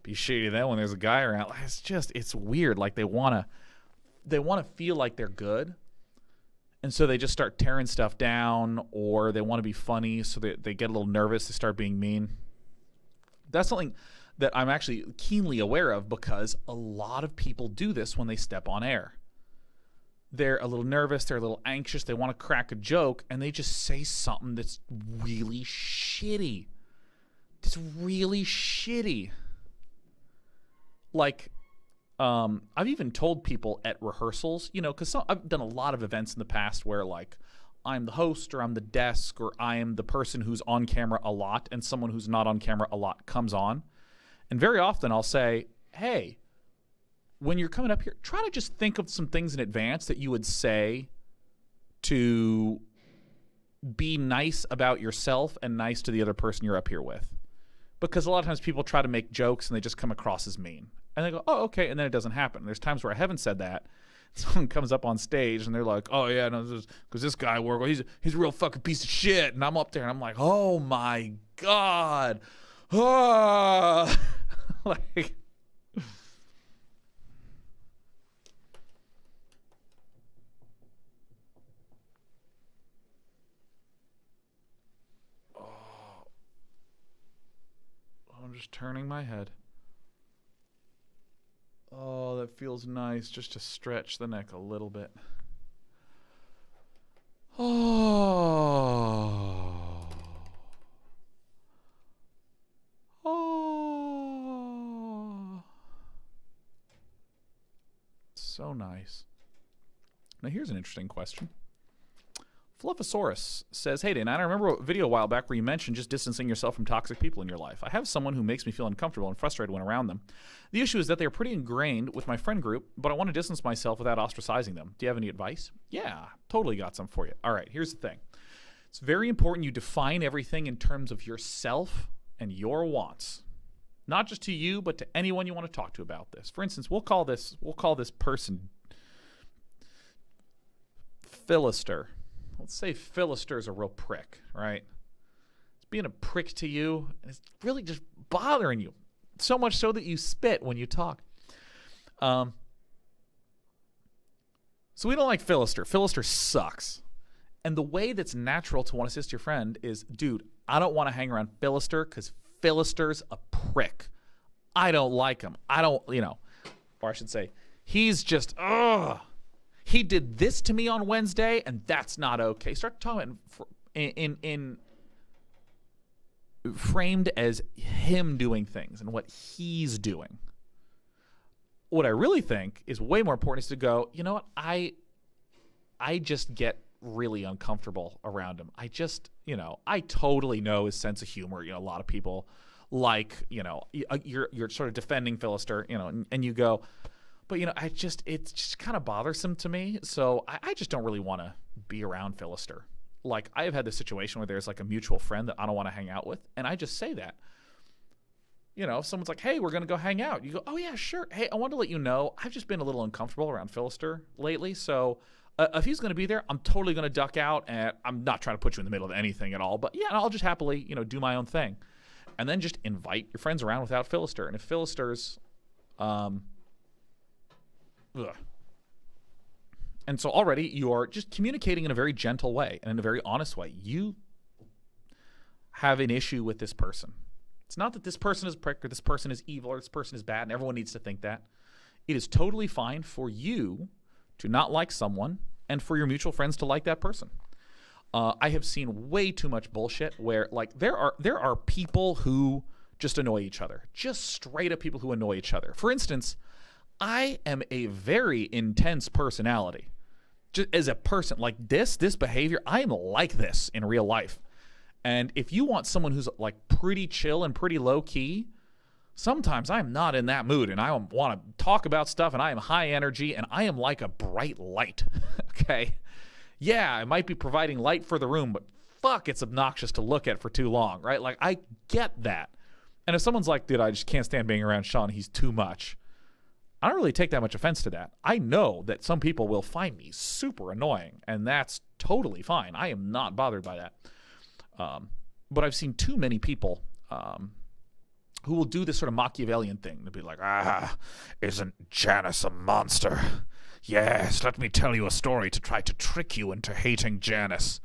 be shitty to them when there's a guy around. It's weird. Like they want to feel like they're good. And so they just start tearing stuff down, or they want to be funny. So they get a little nervous. They start being mean. That's something that I'm actually keenly aware of because a lot of people do this when they step on air. They're a little nervous, they're a little anxious, they want to crack a joke, and they just say something that's really shitty. It's really shitty. Like, I've even told people at rehearsals, because I've done a lot of events in the past where, like, I'm the host, or I'm the desk, or I am the person who's on camera a lot, and someone who's not on camera a lot comes on. And very often I'll say, hey, when you're coming up here, try to just think of some things in advance that you would say to be nice about yourself and nice to the other person you're up here with. Because a lot of times people try to make jokes and they just come across as mean. And they go, oh, okay, and then it doesn't happen. There's times where I haven't said that. Someone comes up on stage and they're like, oh, yeah, no, because this guy, he's a real fucking piece of shit. And I'm up there and I'm like, oh, my God. Ah. Like, I'm just turning my head. Oh, that feels nice just to stretch the neck a little bit. Oh. Oh. So nice. Now here's an interesting question. Fluffosaurus says, hey, Day9, I remember a video a while back where you mentioned just distancing yourself from toxic people in your life. I have someone who makes me feel uncomfortable and frustrated when around them. The issue is that they are pretty ingrained with my friend group, but I want to distance myself without ostracizing them. Do you have any advice? Yeah, totally got some for you. All right, here's the thing. It's very important you define everything in terms of yourself and your wants. Not just to you, but to anyone you want to talk to about this. For instance, we'll call this person Philister. Let's say Philister's a real prick, right? It's being a prick to you, and it's really just bothering you. So much so that you spit when you talk. So we don't like Philister. Philister sucks. And the way that's natural to want to assist your friend is, dude, I don't want to hang around Philister because Philister's a prick. I don't like him. Or I should say, he's he did this to me on Wednesday, and that's not okay. Start talking in framed as him doing things and what he's doing. What I really think is way more important is to go, you know what, I just get really uncomfortable around him. I totally know his sense of humor. A lot of people you're sort of defending Philister, and you go, but it's just kind of bothersome to me. So I just don't really want to be around Philister. Like, I have had this situation where there's like a mutual friend that I don't want to hang out with, and I just say that. If someone's like, hey, we're going to go hang out. You go, oh, yeah, sure. Hey, I want to let you know, I've just been a little uncomfortable around Philister lately. So if he's going to be there, I'm totally going to duck out, and I'm not trying to put you in the middle of anything at all. But, yeah, I'll just happily, do my own thing. And then just invite your friends around without Philister. And if Philister's And so already you are just communicating in a very gentle way and in a very honest way. You have an issue with this person. It's not that this person is a prick or this person is evil or this person is bad, and everyone needs to think that. It is totally fine for you to not like someone and for your mutual friends to like that person. I have seen way too much bullshit where, like, there are people who just annoy each other. Just straight up people who annoy each other. For instance, I am a very intense personality. Just as a person, like this behavior, I am like this in real life. And if you want someone who's like pretty chill and pretty low key, sometimes I'm not in that mood and I want to talk about stuff and I am high energy and I am like a bright light. Okay? Yeah, I might be providing light for the room, but fuck, it's obnoxious to look at for too long, right? Like, I get that. And if someone's like, dude, I just can't stand being around Sean, he's too much, I don't really take that much offense to that. I know that some people will find me super annoying, and that's totally fine. I am not bothered by that. But I've seen too many people who will do this sort of Machiavellian thing. They'll be like, isn't Janice a monster? Yes, let me tell you a story to try to trick you into hating Janice.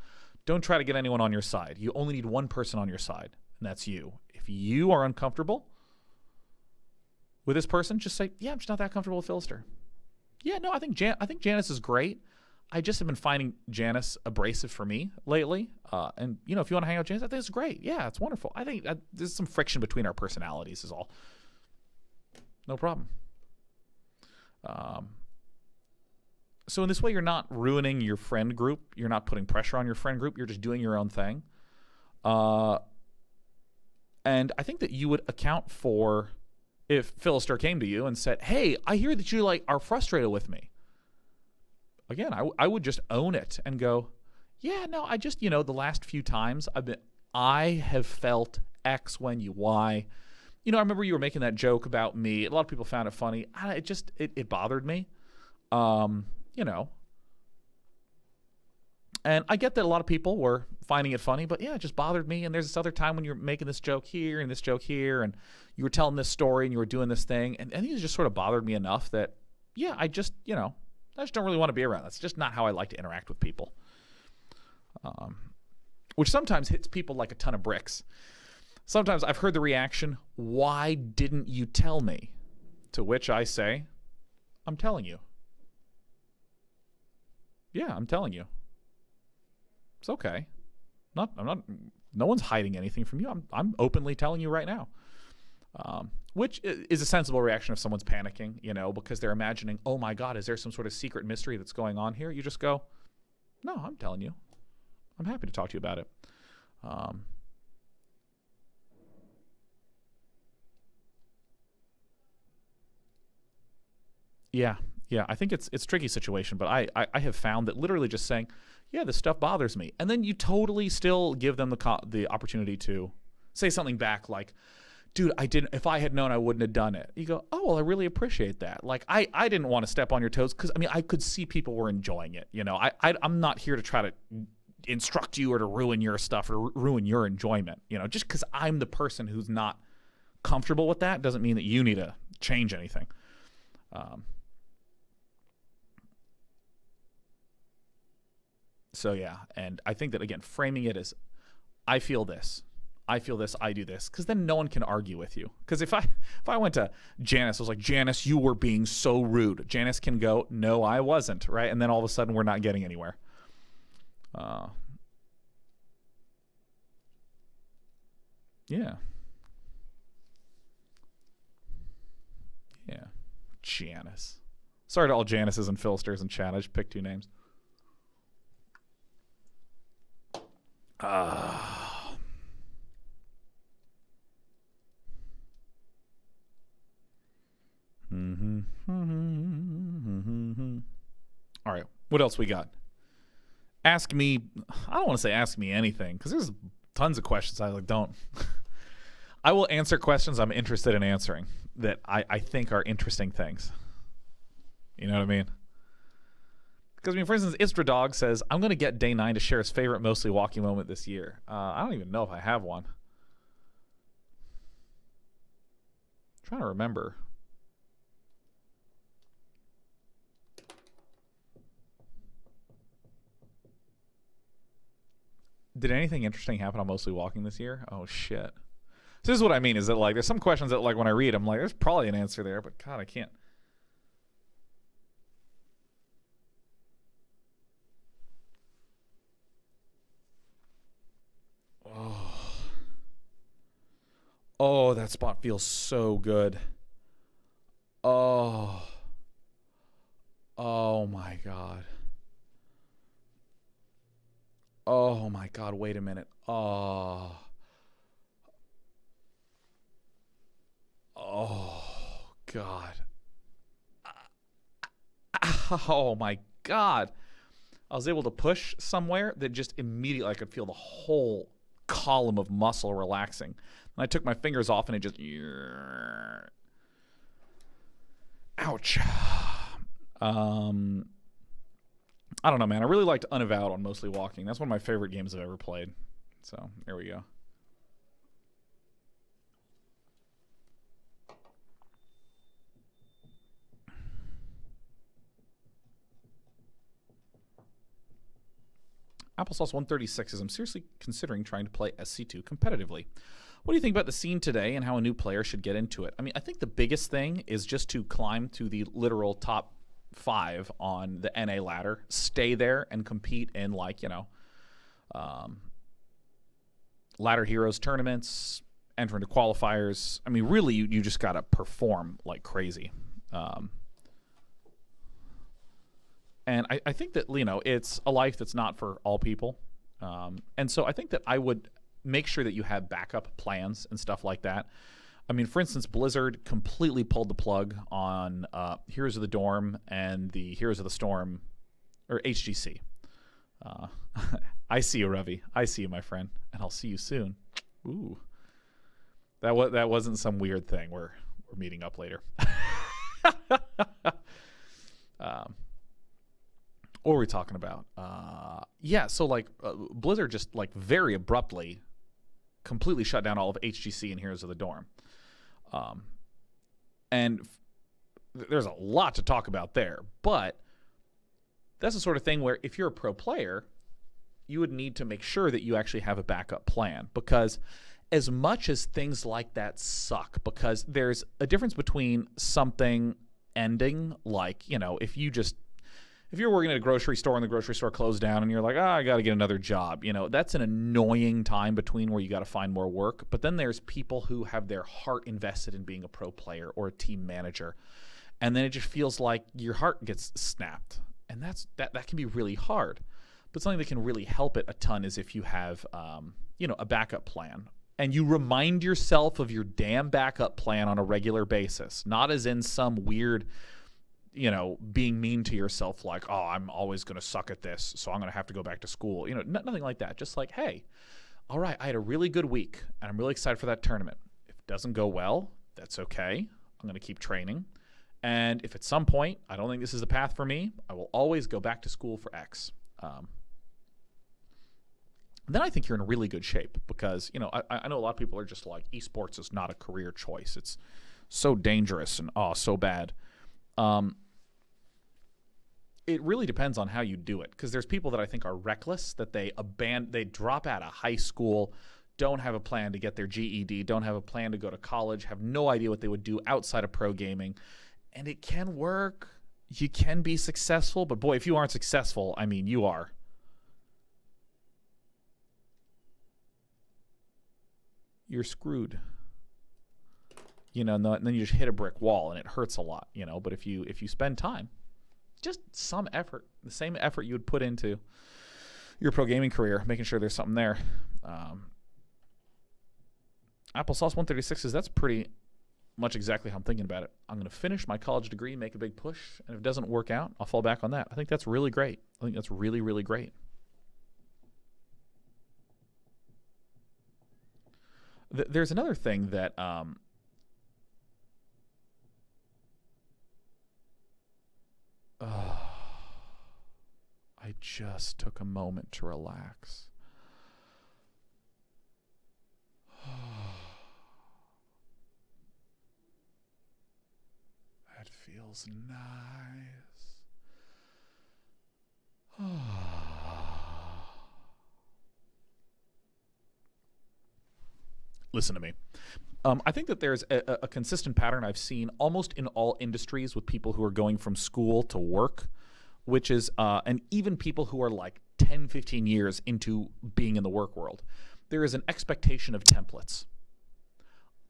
Don't try to get anyone on your side. You only need one person on your side, and that's you. If you are uncomfortable with this person, just say, yeah, I'm just not that comfortable with Philister. Yeah, no, I think Janice is great. I just have been finding Janice abrasive for me lately. And, if you want to hang out with Janice, I think it's great. Yeah, it's wonderful. I think there's some friction between our personalities is all. No problem. So in this way, you're not ruining your friend group. You're not putting pressure on your friend group. You're just doing your own thing. And I think that you would account for if Philister came to you and said, hey, I hear that you are frustrated with me. Again, I would just own it and go, yeah, no, I just, the last few times I have felt X when you Y. I remember you were making that joke about me. A lot of people found it funny. It bothered me. And I get that a lot of people were finding it funny, but yeah, it just bothered me. And there's this other time when you're making this joke here and this joke here, and you were telling this story and you were doing this thing, and these just sort of bothered me enough that, yeah, I just don't really want to be around. That's just not how I like to interact with people. Which sometimes hits people like a ton of bricks. Sometimes I've heard the reaction, why didn't you tell me? To which I say, I'm telling you. Yeah, I'm telling you. It's okay. No one's hiding anything from you. I'm openly telling you right now. Which is a sensible reaction if someone's panicking, because they're imagining, oh my God, is there some sort of secret mystery that's going on here? You just go, no, I'm telling you. I'm happy to talk to you about it. Yeah, I think it's a tricky situation, but I have found that literally just saying, yeah, this stuff bothers me, and then you totally still give them the opportunity to say something back like, dude, if I had known, I wouldn't have done it. You go, oh, well, I really appreciate that. Like, I didn't want to step on your toes because, I could see people were enjoying it. I'm not here to try to instruct you or to ruin your stuff or ruin your enjoyment. Just because I'm the person who's not comfortable with that doesn't mean that you need to change anything. So, yeah, and I think that, again, framing it as, I feel this. I feel this, I do this, because then no one can argue with you. Because if I went to Janice, I was like, Janice, you were being so rude. Janice can go, no, I wasn't, right? And then all of a sudden we're not getting anywhere. Yeah. Yeah. Janice. Sorry to all Janices and Philsters and chat. I just picked two names. All right. What else we got? Ask me. I don't want to say ask me anything because there's tons of questions I don't. I will answer questions I'm interested in answering that I think are interesting things. You know what I mean? Because, I mean, for instance, Istradog says, I'm going to get Day 9 to share his favorite mostly walking moment this year. I don't even know if I have one. I'm trying to remember. Did anything interesting happen on mostly walking this year? Oh, shit. So this is what I mean, is that, like, there's some questions that, like, when I read, I'm like, there's probably an answer there, but, God, I can't. Oh, that spot feels so good. Oh. Oh, my God. Oh, my God. Wait a minute. Oh. Oh, God. Oh, my God. I was able to push somewhere that just immediately I could feel the whole column of muscle relaxing. And I took my fingers off and it just... Ouch. I don't know, man. I really liked Unavowed on Mostly Walking. That's one of my favorite games I've ever played. So, there we go. Applesauce 136 says, I'm seriously considering trying to play SC2 competitively. What do you think about the scene today and how a new player should get into it? I mean, I think the biggest thing is just to climb to the literal top 5 on the NA ladder, stay there and compete in, like, you know, ladder heroes tournaments, enter into qualifiers. I mean, really, you just got to perform like crazy. And I think that, you know, it's a life that's not for all people. And so I think that I would make sure that you have backup plans and stuff like that. I mean, for instance, Blizzard completely pulled the plug on Heroes of the Dorm and the Heroes of the Storm, or HGC. I see you, Ravi. I see you, my friend. And I'll see you soon. Ooh. That wasn't some weird thing. We're meeting up later. What were we talking about? Yeah, so like Blizzard just like very abruptly completely shut down all of HGC and Heroes of the Dorm. And there's a lot to talk about there, but that's the sort of thing where if you're a pro player, you would need to make sure that you actually have a backup plan, because as much as things like that suck, because there's a difference between something ending, like, you know, if you're working at a grocery store and the grocery store closed down and you're like, I got to get another job, you know, that's an annoying time between where you got to find more work. But then there's people who have their heart invested in being a pro player or a team manager. And then it just feels like your heart gets snapped. And that can be really hard. But something that can really help it a ton is if you have, you know, a backup plan. And you remind yourself of your damn backup plan on a regular basis. Not as in some weird, you know, being mean to yourself like, oh, I'm always going to suck at this, so I'm going to have to go back to school. You know, nothing like that. Just like, hey, all right, I had a really good week, and I'm really excited for that tournament. If it doesn't go well, that's okay. I'm going to keep training. And if at some point I don't think this is the path for me, I will always go back to school for X. Then I think you're in really good shape, because, you know, I know a lot of people are just like, esports is not a career choice. It's so dangerous and, so bad. It really depends on how you do it, because there's people that I think are reckless, that they drop out of high school, don't have a plan to get their GED, don't have a plan to go to college, have no idea what they would do outside of pro gaming. And it can work. You can be successful, but boy, if you aren't successful, I mean, you are. You're screwed. You know, and then you just hit a brick wall and it hurts a lot, you know. But if you spend time, just some effort, the same effort you would put into your pro gaming career, making sure there's something there. Applesauce 136 says that's pretty much exactly how I'm thinking about it. I'm going to finish my college degree, make a big push, and if it doesn't work out, I'll fall back on that. I think that's really great. I think that's really, really great. There's another thing that I just took a moment to relax. That feels nice. Listen to me. I think that there's a consistent pattern I've seen almost in all industries with people who are going from school to work, which is, and even people who are like 10, 15 years into being in the work world. There is an expectation of templates.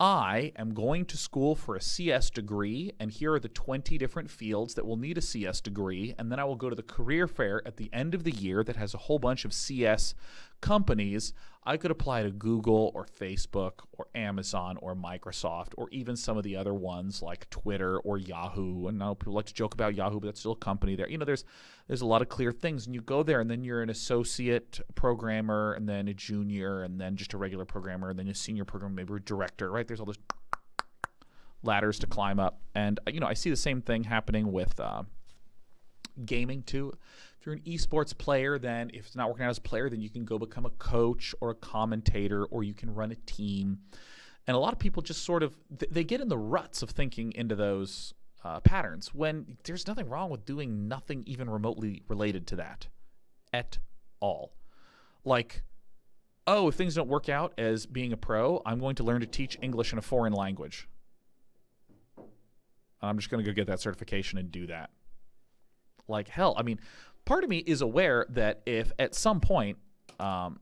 I am going to school for a CS degree, and here are the 20 different fields that will need a CS degree, and then I will go to the career fair at the end of the year that has a whole bunch of CS companies. I could apply to Google or Facebook or Amazon or Microsoft or even some of the other ones like Twitter or Yahoo. And I know people like to joke about Yahoo, but that's still a company there. You know, there's a lot of clear things, and you go there, and then you're an associate programmer, and then a junior, and then just a regular programmer, and then a senior programmer, maybe a director, right? There's all those ladders to climb up. And, you know, I see the same thing happening with gaming too. If you're an esports player, then if it's not working out as a player, then you can go become a coach or a commentator, or you can run a team. And a lot of people just sort of, they get in the ruts of thinking into those patterns when there's nothing wrong with doing nothing even remotely related to that at all. Like, oh, if things don't work out as being a pro, I'm going to learn to teach English in a foreign language. I'm just going to go get that certification and do that. Like, hell, I mean, part of me is aware that if at some point, Applesauce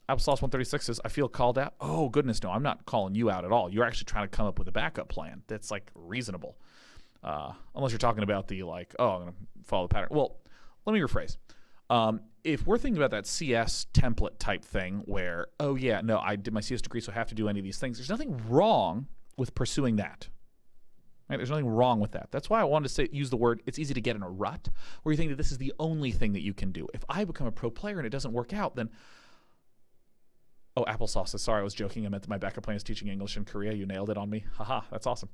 136 says, I feel called out. Oh, goodness, no, I'm not calling you out at all. You're actually trying to come up with a backup plan that's, like, reasonable. Unless you're talking about the, like, oh, I'm going to follow the pattern. Well, let me rephrase. If we're thinking about that CS template type thing where, oh, yeah, no, I did my CS degree, so I have to do any of these things, there's nothing wrong with pursuing that. Right? There's nothing wrong with that. That's why I wanted to use the word, it's easy to get in a rut, where you think that this is the only thing that you can do. If I become a pro player and it doesn't work out, then, oh, Applesauce says, sorry, I was joking. I meant that my backup plan is teaching English in Korea. You nailed it on me. Haha, that's awesome.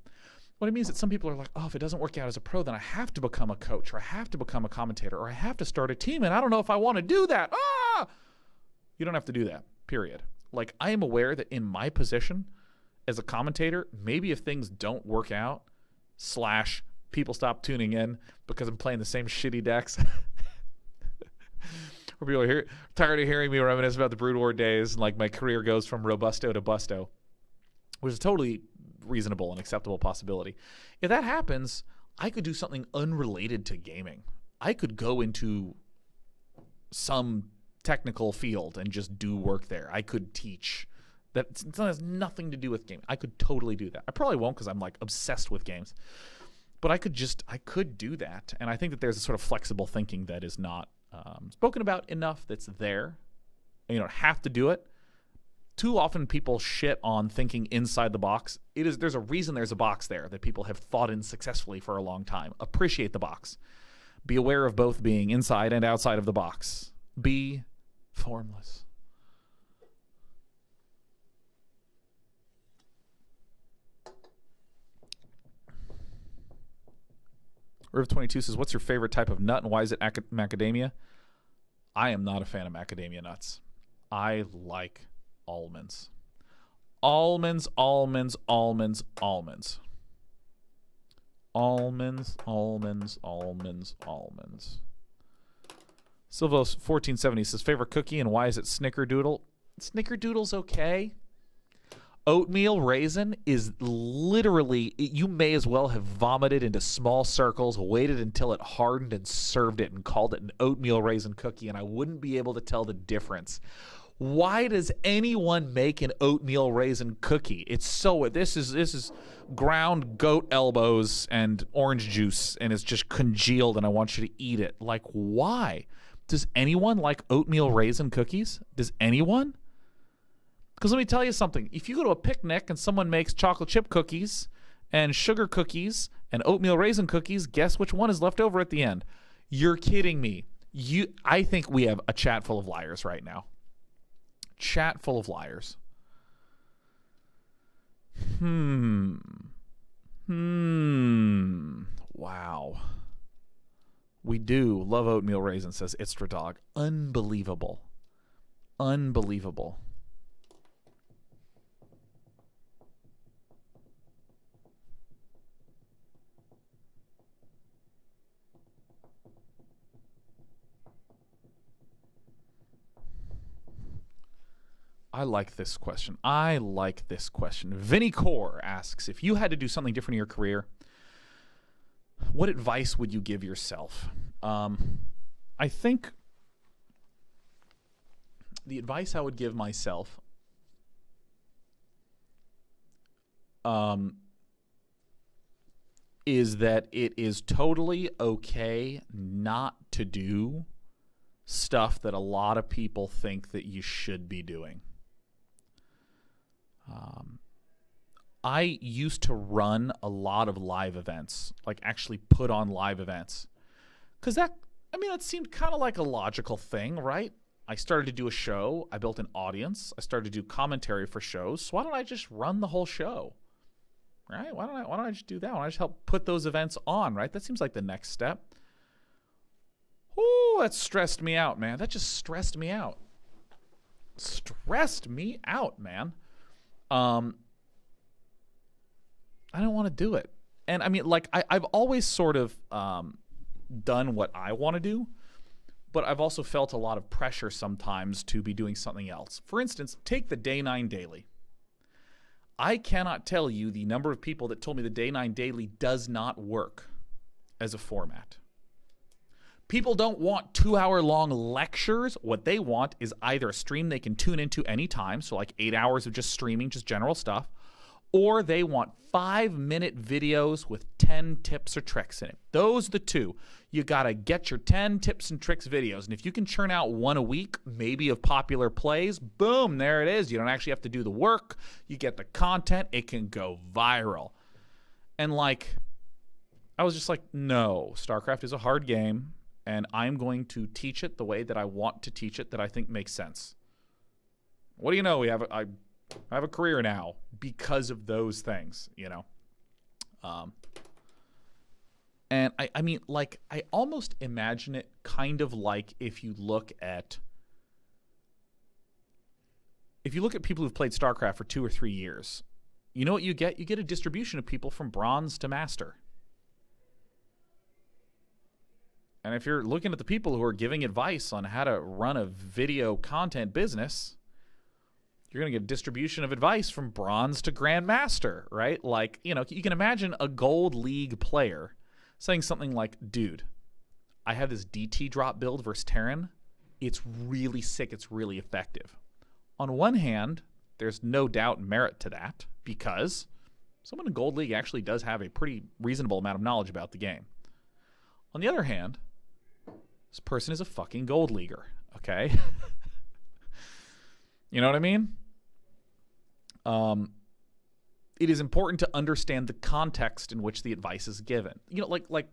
What it means is that some people are like, oh, if it doesn't work out as a pro, then I have to become a coach, or I have to become a commentator, or I have to start a team, and I don't know if I want to do that. You don't have to do that, period. Like, I am aware that in my position as a commentator, maybe if things don't work out, / people stop tuning in because I'm playing the same shitty decks, or people are tired of hearing me reminisce about the Brood War days, and like my career goes from Robusto to Busto, which is totally reasonable and acceptable possibility. If that happens, I could do something unrelated to gaming. I could go into some technical field and just do work there. I could teach. That has nothing to do with gaming. I could totally do that. I probably won't because I'm like obsessed with games. But I could do that. And I think that there's a sort of flexible thinking that is not spoken about enough that's there. You don't have to do it. Too often people shit on thinking inside the box. There's a reason there's a box there that people have thought in successfully for a long time. Appreciate the box. Be aware of both being inside and outside of the box. Be formless. Riv22 says, what's your favorite type of nut and why is it macadamia? I am not a fan of macadamia nuts. I like almonds. Almonds, almonds, almonds, almonds. Almonds, almonds, almonds, almonds. Silvos1470 says, favorite cookie and why is it Snickerdoodle? Snickerdoodle's okay. Oatmeal raisin is literally, you may as well have vomited into small circles, waited until it hardened, and served it and called it an oatmeal raisin cookie, and I wouldn't be able to tell the difference. Why does anyone make an oatmeal raisin cookie? It's so, this is ground goat elbows and orange juice, and it's just congealed, and I want you to eat it. Like, why? Does anyone like oatmeal raisin cookies? Does anyone? Because let me tell you something. If you go to a picnic and someone makes chocolate chip cookies and sugar cookies and oatmeal raisin cookies, guess which one is left over at the end? You're kidding me. I think we have a chat full of liars right now. Chat full of liars. Wow. We do love oatmeal raisin, says Istra Dog. Unbelievable. Unbelievable. I like this question. Vinny Core asks, if you had to do something different in your career, what advice would you give yourself? I think the advice I would give myself is that it is totally okay not to do stuff that a lot of people think that you should be doing. I used to run a lot of live events, like actually put on live events. Because that seemed kind of like a logical thing, right? I started to do a show. I built an audience. I started to do commentary for shows. So why don't I just run the whole show, right? Why don't I just do that? Why don't I just help put those events on, right? That seems like the next step. Ooh, that stressed me out, man. That just stressed me out. Man. I don't want to do it. And I mean, like, I've always sort of done what I want to do, but I've also felt a lot of pressure sometimes to be doing something else. For instance, take the Day 9 Daily. I cannot tell you the number of people that told me the Day 9 Daily does not work as a format. People don't want 2-hour-long lectures. What they want is either a stream they can tune into anytime, so like 8 hours of just streaming, just general stuff, or they want 5-minute videos with 10 tips or tricks in it. Those are the two. You got to get your 10 tips and tricks videos, and if you can churn out one a week, maybe of popular plays, boom, there it is. You don't actually have to do the work. You get the content. It can go viral. And like, I was just like, no, StarCraft is a hard game. And I'm going to teach it the way that I want to teach it, that I think makes sense. What do you know? I have a career now because of those things, you know. And I mean, like, I almost imagine it kind of like if you look at people who've played StarCraft for 2 or 3 years, you know what you get? You get a distribution of people from bronze to master. And if you're looking at the people who are giving advice on how to run a video content business, you're going to get a distribution of advice from bronze to grandmaster, right? Like, you know, you can imagine a gold league player saying something like, dude, I have this DT drop build versus Terran. It's really sick. It's really effective. On one hand, there's no doubt merit to that because someone in gold league actually does have a pretty reasonable amount of knowledge about the game. On the other hand, this person is a fucking gold leaguer, okay? You know what I mean? It is important to understand the context in which the advice is given. You know, like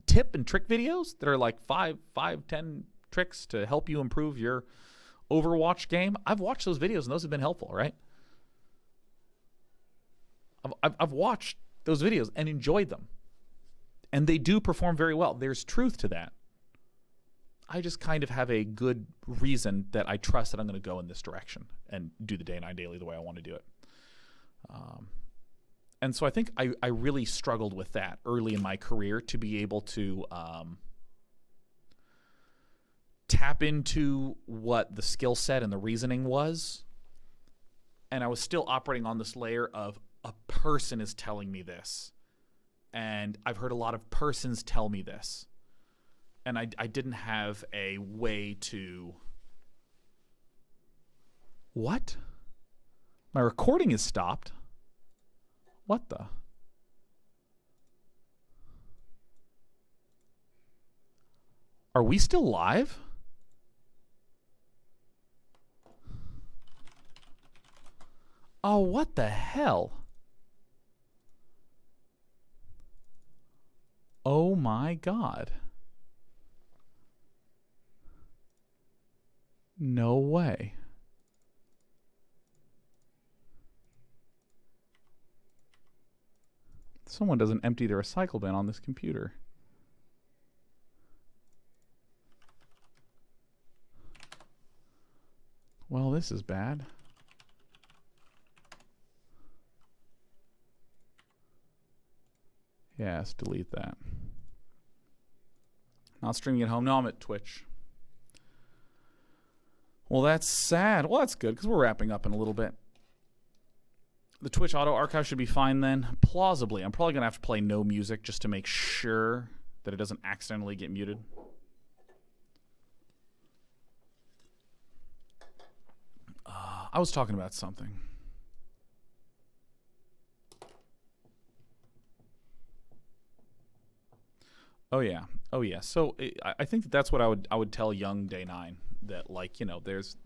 tip and trick videos that are like 10 tricks to help you improve your Overwatch game. I've watched those videos and those have been helpful, right? I've watched those videos and enjoyed them. And they do perform very well. There's truth to that. I just kind of have a good reason that I trust that I'm going to go in this direction and do the Day 9 Daily the way I want to do it. And so I think I really struggled with that early in my career to be able to tap into what the skill set and the reasoning was. And I was still operating on this layer of a person is telling me this. And I've heard a lot of persons tell me this. And I didn't have a way to... What? My recording is stopped. What the? Are we still live? Oh, what the hell? Oh my God. No way. Someone doesn't empty the recycle bin on this computer. Well, this is bad. Yes, delete that. Not streaming at home. No, I'm at Twitch. Well, that's sad. Well, that's good because we're wrapping up in a little bit. The Twitch auto archive should be fine then. Plausibly. I'm probably going to have to play no music just to make sure that it doesn't accidentally get muted. I was talking about something. Oh yeah. Oh yeah. So I think that that's what I would tell young Day9, that, like, you know, there's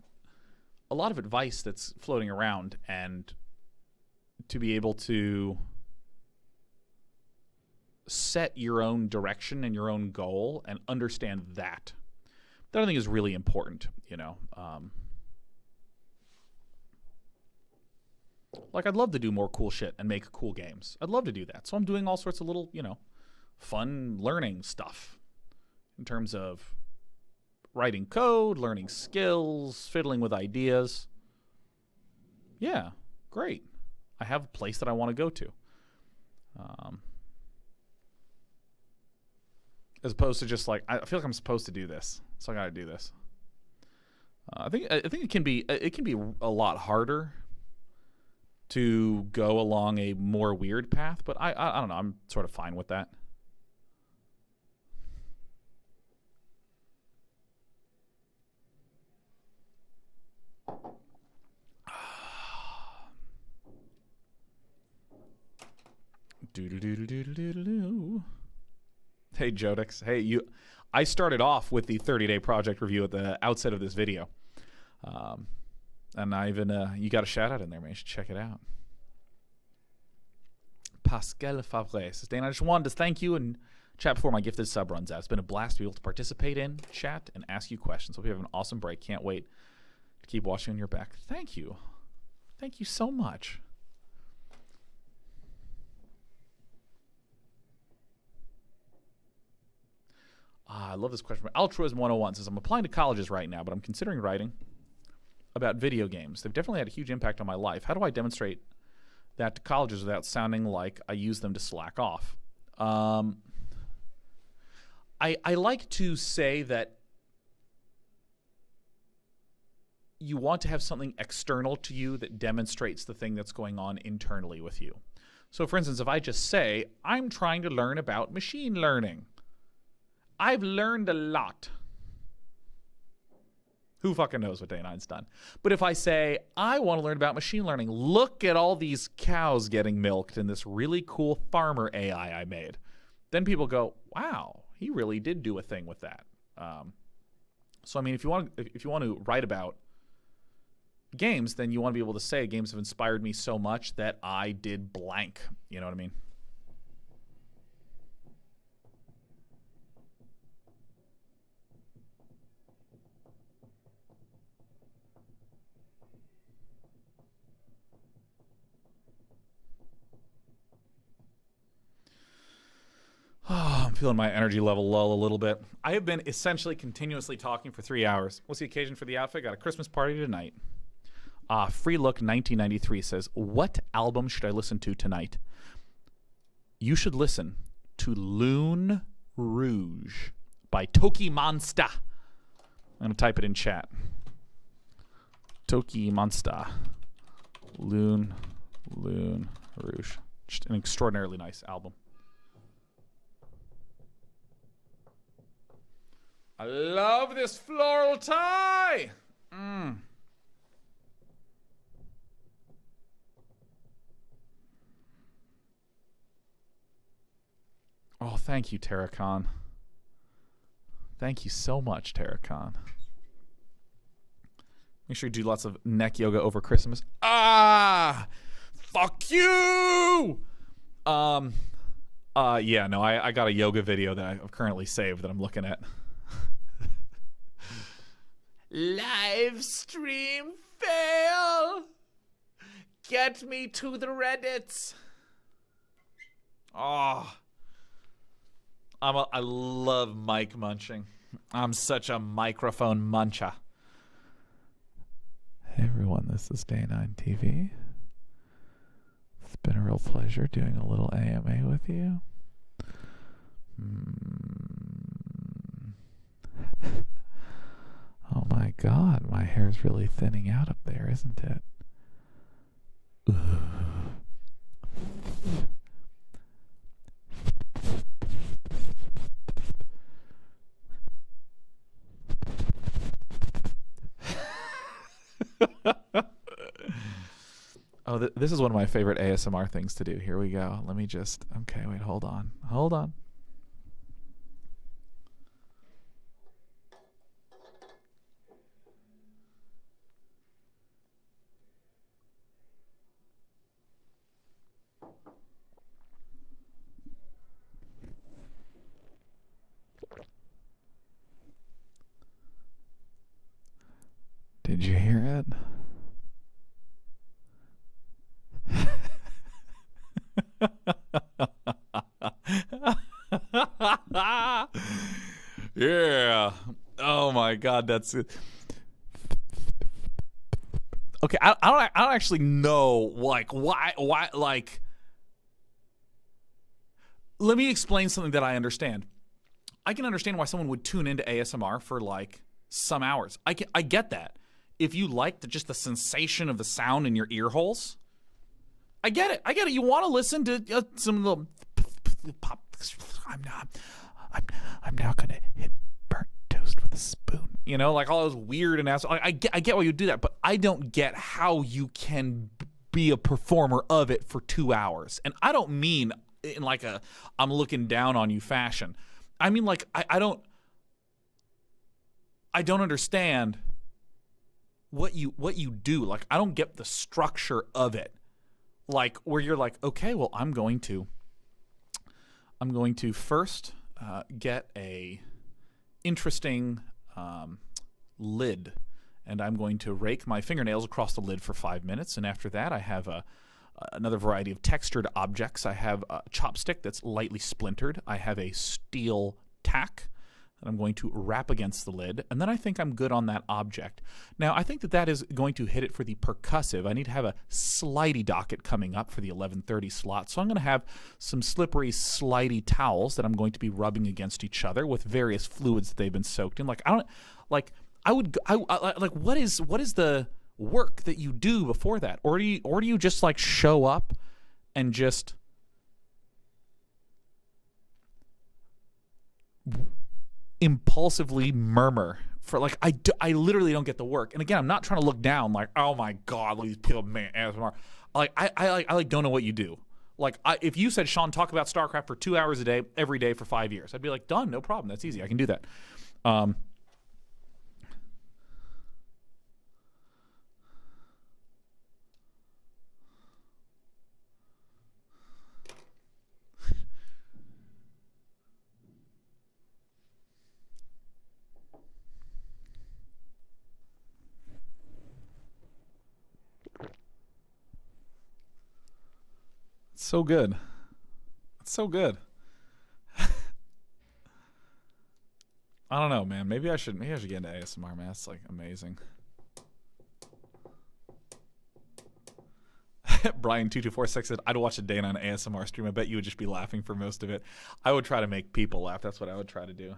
a lot of advice that's floating around, and to be able to set your own direction and your own goal and understand that I think is really important, you know. Like, I'd love to do more cool shit and make cool games. I'd love to do that. So I'm doing all sorts of little, you know, fun learning stuff in terms of writing code, learning skills, fiddling with ideas. Yeah, great. I have a place that I want to go to. As opposed to just like, I feel like I'm supposed to do this, so I got to do this. I think it can be a lot harder to go along a more weird path, but I don't know. I'm sort of fine with that. Hey, Jodix. Hey, I started off with the 30-day project review at the outset of this video. And I even, you got a shout out in there, man. You should check it out. Pascal Favre says, Dana, I just wanted to thank you and chat before my gifted sub runs out. It's been a blast to be able to participate in, chat, and ask you questions. Hope you have an awesome break. Can't wait to keep watching on your back. Thank you. Thank you so much. I love this question. Altruism 101 says, I'm applying to colleges right now, but I'm considering writing about video games. They've definitely had a huge impact on my life. How do I demonstrate that to colleges without sounding like I use them to slack off? I like to say that you want to have something external to you that demonstrates the thing that's going on internally with you. So, for instance, if I just say, I'm trying to learn about machine learning, I've learned a lot. Who fucking knows what Day9's done? But if I say, I want to learn about machine learning, look at all these cows getting milked in this really cool farmer AI I made, then people go, wow, he really did do a thing with that. So, I mean, if you want to write about games, then you want to be able to say games have inspired me so much that I did blank. You know what I mean? Oh, I'm feeling my energy level lull a little bit. I have been essentially continuously talking for 3 hours. What's the occasion for the outfit? Got a Christmas party tonight. Free Look 1993 says, what album should I listen to tonight? You should listen to Lune Rouge by Toki Monsta. I'm going to type it in chat. Toki Monster. Loon Rouge. Just an extraordinarily nice album. I love this floral tie. Oh, thank you, Terracon. Thank you so much, Terracon. Make sure you do lots of neck yoga over Christmas. Ah! Fuck you! Yeah, no, I got a yoga video that I've currently saved that I'm looking at. Live stream fail! Get me to the Reddits. Oh. I love mic munching. I'm such a microphone muncher. Hey everyone, this is Day9 TV. It's been a real pleasure doing a little AMA with you. Oh my god, my hair's really thinning out up there, isn't it? Oh, this is one of my favorite ASMR things to do. Here we go. Let me just... Okay, wait, hold on. Hold on. Did you hear it? Yeah. Oh my god, that's it. Okay, I don't actually know like why like. Let me explain something that I understand. I can understand why someone would tune into ASMR for like some hours. I get that. If you like just the sensation of the sound in your ear holes, I get it. You want to listen to some little pop. I'm now gonna hit burnt toast with a spoon. You know, like all those weird and ass. I get why you do that, but I don't get how you can be a performer of it for 2 hours. And I don't mean in like a I'm looking down on you fashion. I mean like I don't understand what you do. Like I don't get the structure of it. Like where you're like, okay, well I'm going to first get a interesting lid, and I'm going to rake my fingernails across the lid for 5 minutes, and after that I have another variety of textured objects. I have a chopstick that's lightly splintered. I have a steel tack that I'm going to wrap against the lid, and then I think I'm good on that object. Now, I think that is going to hit it for the percussive. I need to have a slidey docket coming up for the 11:30 slot, so I'm going to have some slippery, slidey towels that I'm going to be rubbing against each other with various fluids that they've been soaked in. Like, what is the work that you do before that? Or do you just, like, show up and just... impulsively murmur for like I literally don't get the work. And again, I'm not trying to look down like, oh my god, these people man ASMR. Like I don't know what you do. Like if you said, Sean, talk about StarCraft for 2 hours a day every day for 5 years, I'd be like, done, no problem, that's easy, I can do that. So good. It's so good. I don't know, man. Maybe I should get into ASMR, man. It's like amazing. Brian2246 said, I'd watch a Day9 ASMR stream. I bet you would just be laughing for most of it. I would try to make people laugh. That's what I would try to do.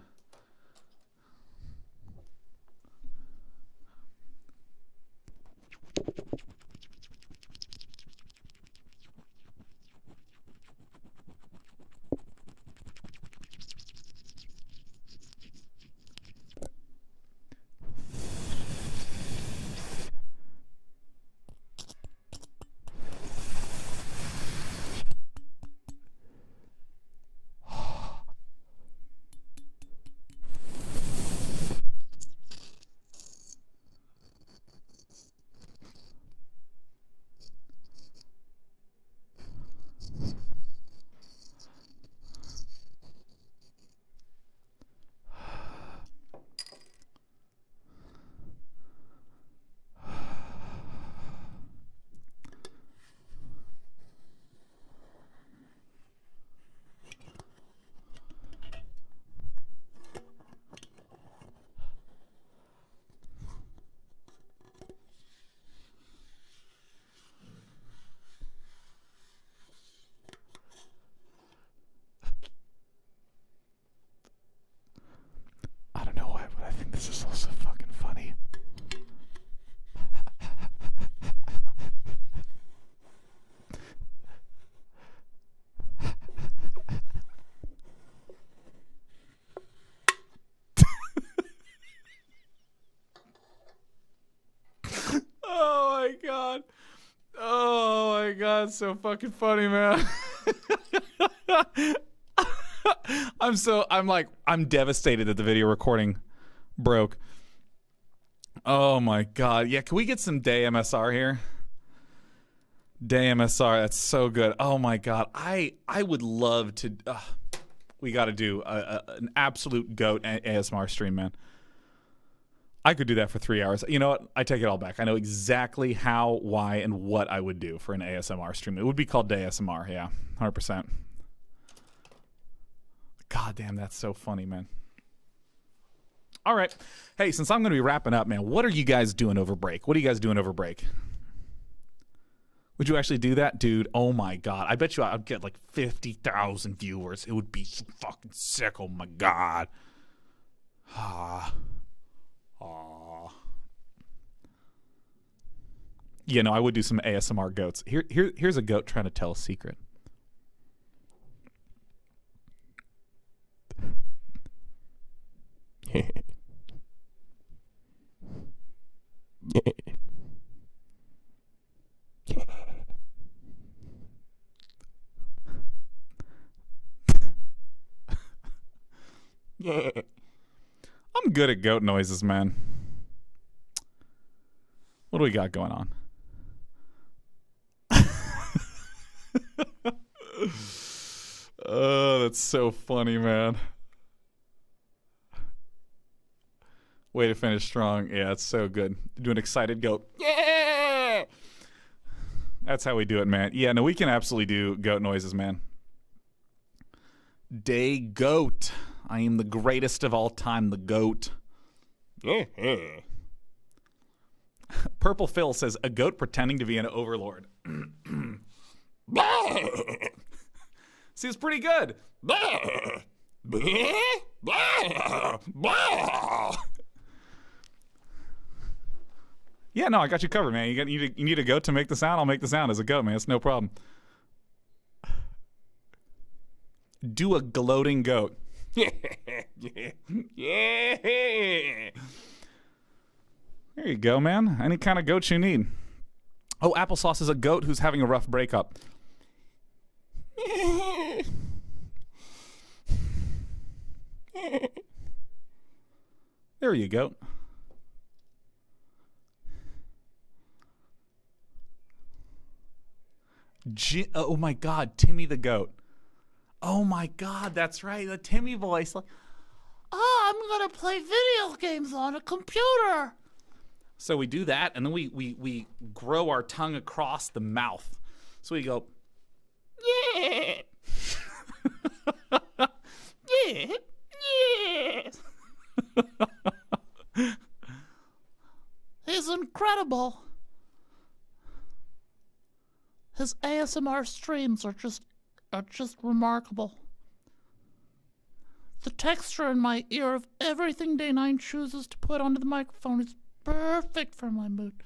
Oh my god, so fucking funny, man. I'm devastated that the video recording broke. Oh my god. Yeah, can we get some day MSR here? Day MSR, that's so good. Oh my god. I would love to we got to do an absolute goat ASMR stream, man. I could do that for 3 hours. You know what? I take it all back. I know exactly how, why, and what I would do for an ASMR stream. It would be called Day ASMR, yeah. 100%. God damn, that's so funny, man. All right. Hey, since I'm going to be wrapping up, man, what are you guys doing over break? What are you guys doing over break? Would you actually do that? Dude, oh my god. I bet you I'd get like 50,000 viewers. It would be so fucking sick. Oh my god. Yeah, no, I would do some ASMR goats. Here's a goat trying to tell a secret. I'm good at goat noises, man. What do we got going on? Oh, that's so funny, man. Way to finish strong. Yeah, it's so good. Do an excited goat. Yeah! That's how we do it, man. Yeah, no, we can absolutely do goat noises, man. Day goat. I am the greatest of all time, the goat. Purple Phil says, a goat pretending to be an overlord. See, it's pretty good. Yeah, no, I got you covered, man. You need a goat to make the sound? I'll make the sound as a goat, man. It's no problem. Do a gloating goat. Yeah. There you go, man. Any kind of goat you need. Oh, Applesauce is a goat who's having a rough breakup. There you go. Oh my god, Timmy the goat. Oh my god, that's right, the Timmy voice. Like, oh, I'm gonna play video games on a computer. So we do that, and then we grow our tongue across the mouth. So we go, yeah, yeah, yeah. He's incredible. His ASMR streams are just remarkable. The texture in my ear of everything Day9 chooses to put onto the microphone is perfect for my mood.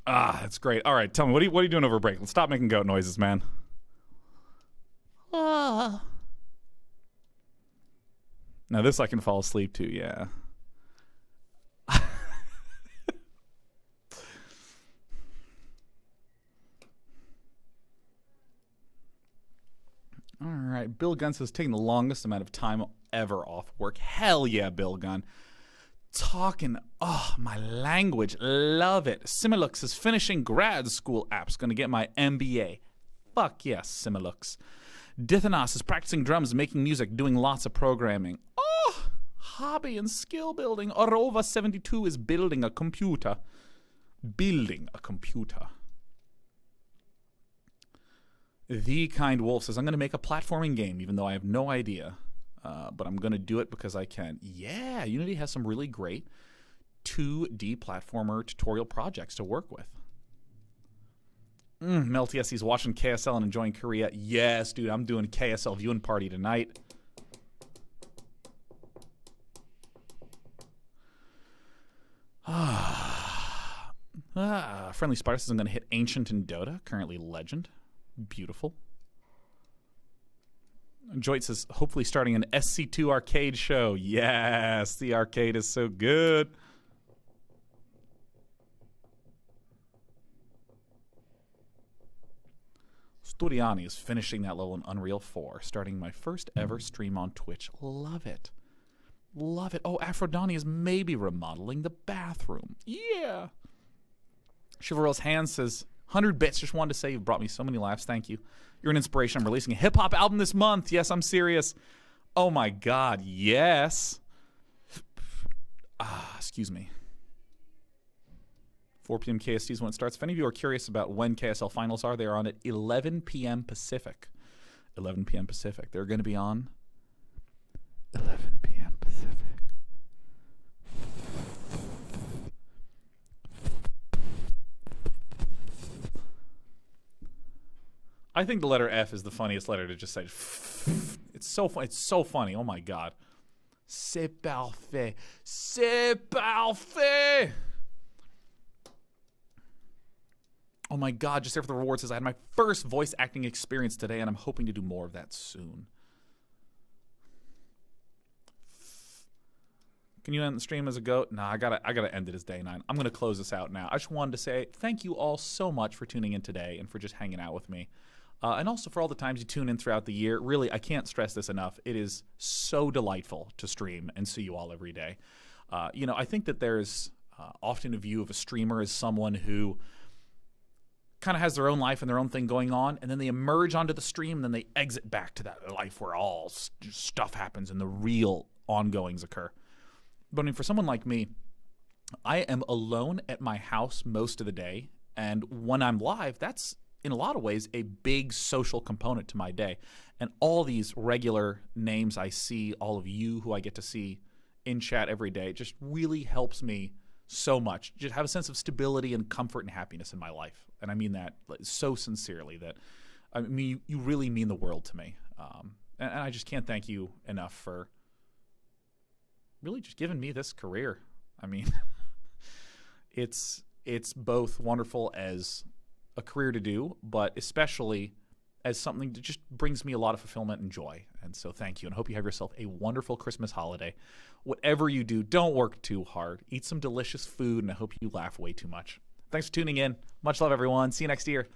Ah, that's great. All right, tell me, what are you doing over break? Let's stop making goat noises, man. Now this I can fall asleep to, yeah. All right, Bill Gunn says taking the longest amount of time ever off work. Hell yeah, Bill Gunn. Talking, oh, my language, love it. Similux is finishing grad school apps, gonna get my MBA. Fuck yes, Similux. Dithanos is practicing drums, making music, doing lots of programming. Oh, hobby and skill building. Orova72 is building a computer. Building a computer. The Kind Wolf says, I'm going to make a platforming game, even though I have no idea. But I'm going to do it because I can. Yeah, Unity has some really great 2D platformer tutorial projects to work with. Melty watching KSL and enjoying Korea. Yes, dude, I'm doing KSL viewing party tonight. Friendly Spider says I'm going to hit Ancient in Dota, currently Legend. Beautiful. Joyce says, hopefully starting an SC2 arcade show. Yes, the arcade is so good. Sturiani is finishing that level in Unreal 4, starting my first ever stream on Twitch. Love it. Love it. Oh, Aphrodite is maybe remodeling the bathroom. Yeah. Chivalrous Hand says, 100 bits. Just wanted to say you've brought me so many laughs. Thank you. You're an inspiration. I'm releasing a hip-hop album this month. Yes, I'm serious. Oh, my God. Yes. Excuse me. 4 p.m. KST is when it starts. If any of you are curious about when KSL finals are, they are on at 11 p.m. Pacific. 11 p.m. Pacific. They're going to be on 11 p.m. Pacific. I think the letter F is the funniest letter to just say. It's so fun. It's so funny. Oh my God. C'est parfait. C'est parfait. Oh my God, just after the reward says I had my first voice acting experience today and I'm hoping to do more of that soon. Can you end the stream as a goat? Nah, I gotta end it as day 9. I'm gonna close this out now. I just wanted to say thank you all so much for tuning in today and for just hanging out with me. And also for all the times you tune in throughout the year. Really, I can't stress this enough. It is so delightful to stream and see you all every day. I think that there's often a view of a streamer as someone who kind of has their own life and their own thing going on, and then they emerge onto the stream, and then they exit back to that life where all stuff happens and the real ongoings occur. But I mean, for someone like me, I am alone at my house most of the day, and when I'm live, that's in a lot of ways a big social component to my day. And all these regular names I see, all of you who I get to see in chat every day, just really helps me so much. Just have a sense of stability and comfort and happiness in my life. And I mean that so sincerely. That I mean, you really mean the world to me. And I just can't thank you enough for really just giving me this career. I mean, it's both wonderful as a career to do, but especially as something that just brings me a lot of fulfillment and joy. And so thank you, and I hope you have yourself a wonderful Christmas holiday. Whatever you do, don't work too hard. Eat some delicious food, and I hope you laugh way too much. Thanks for tuning in. Much love, everyone. See you next year.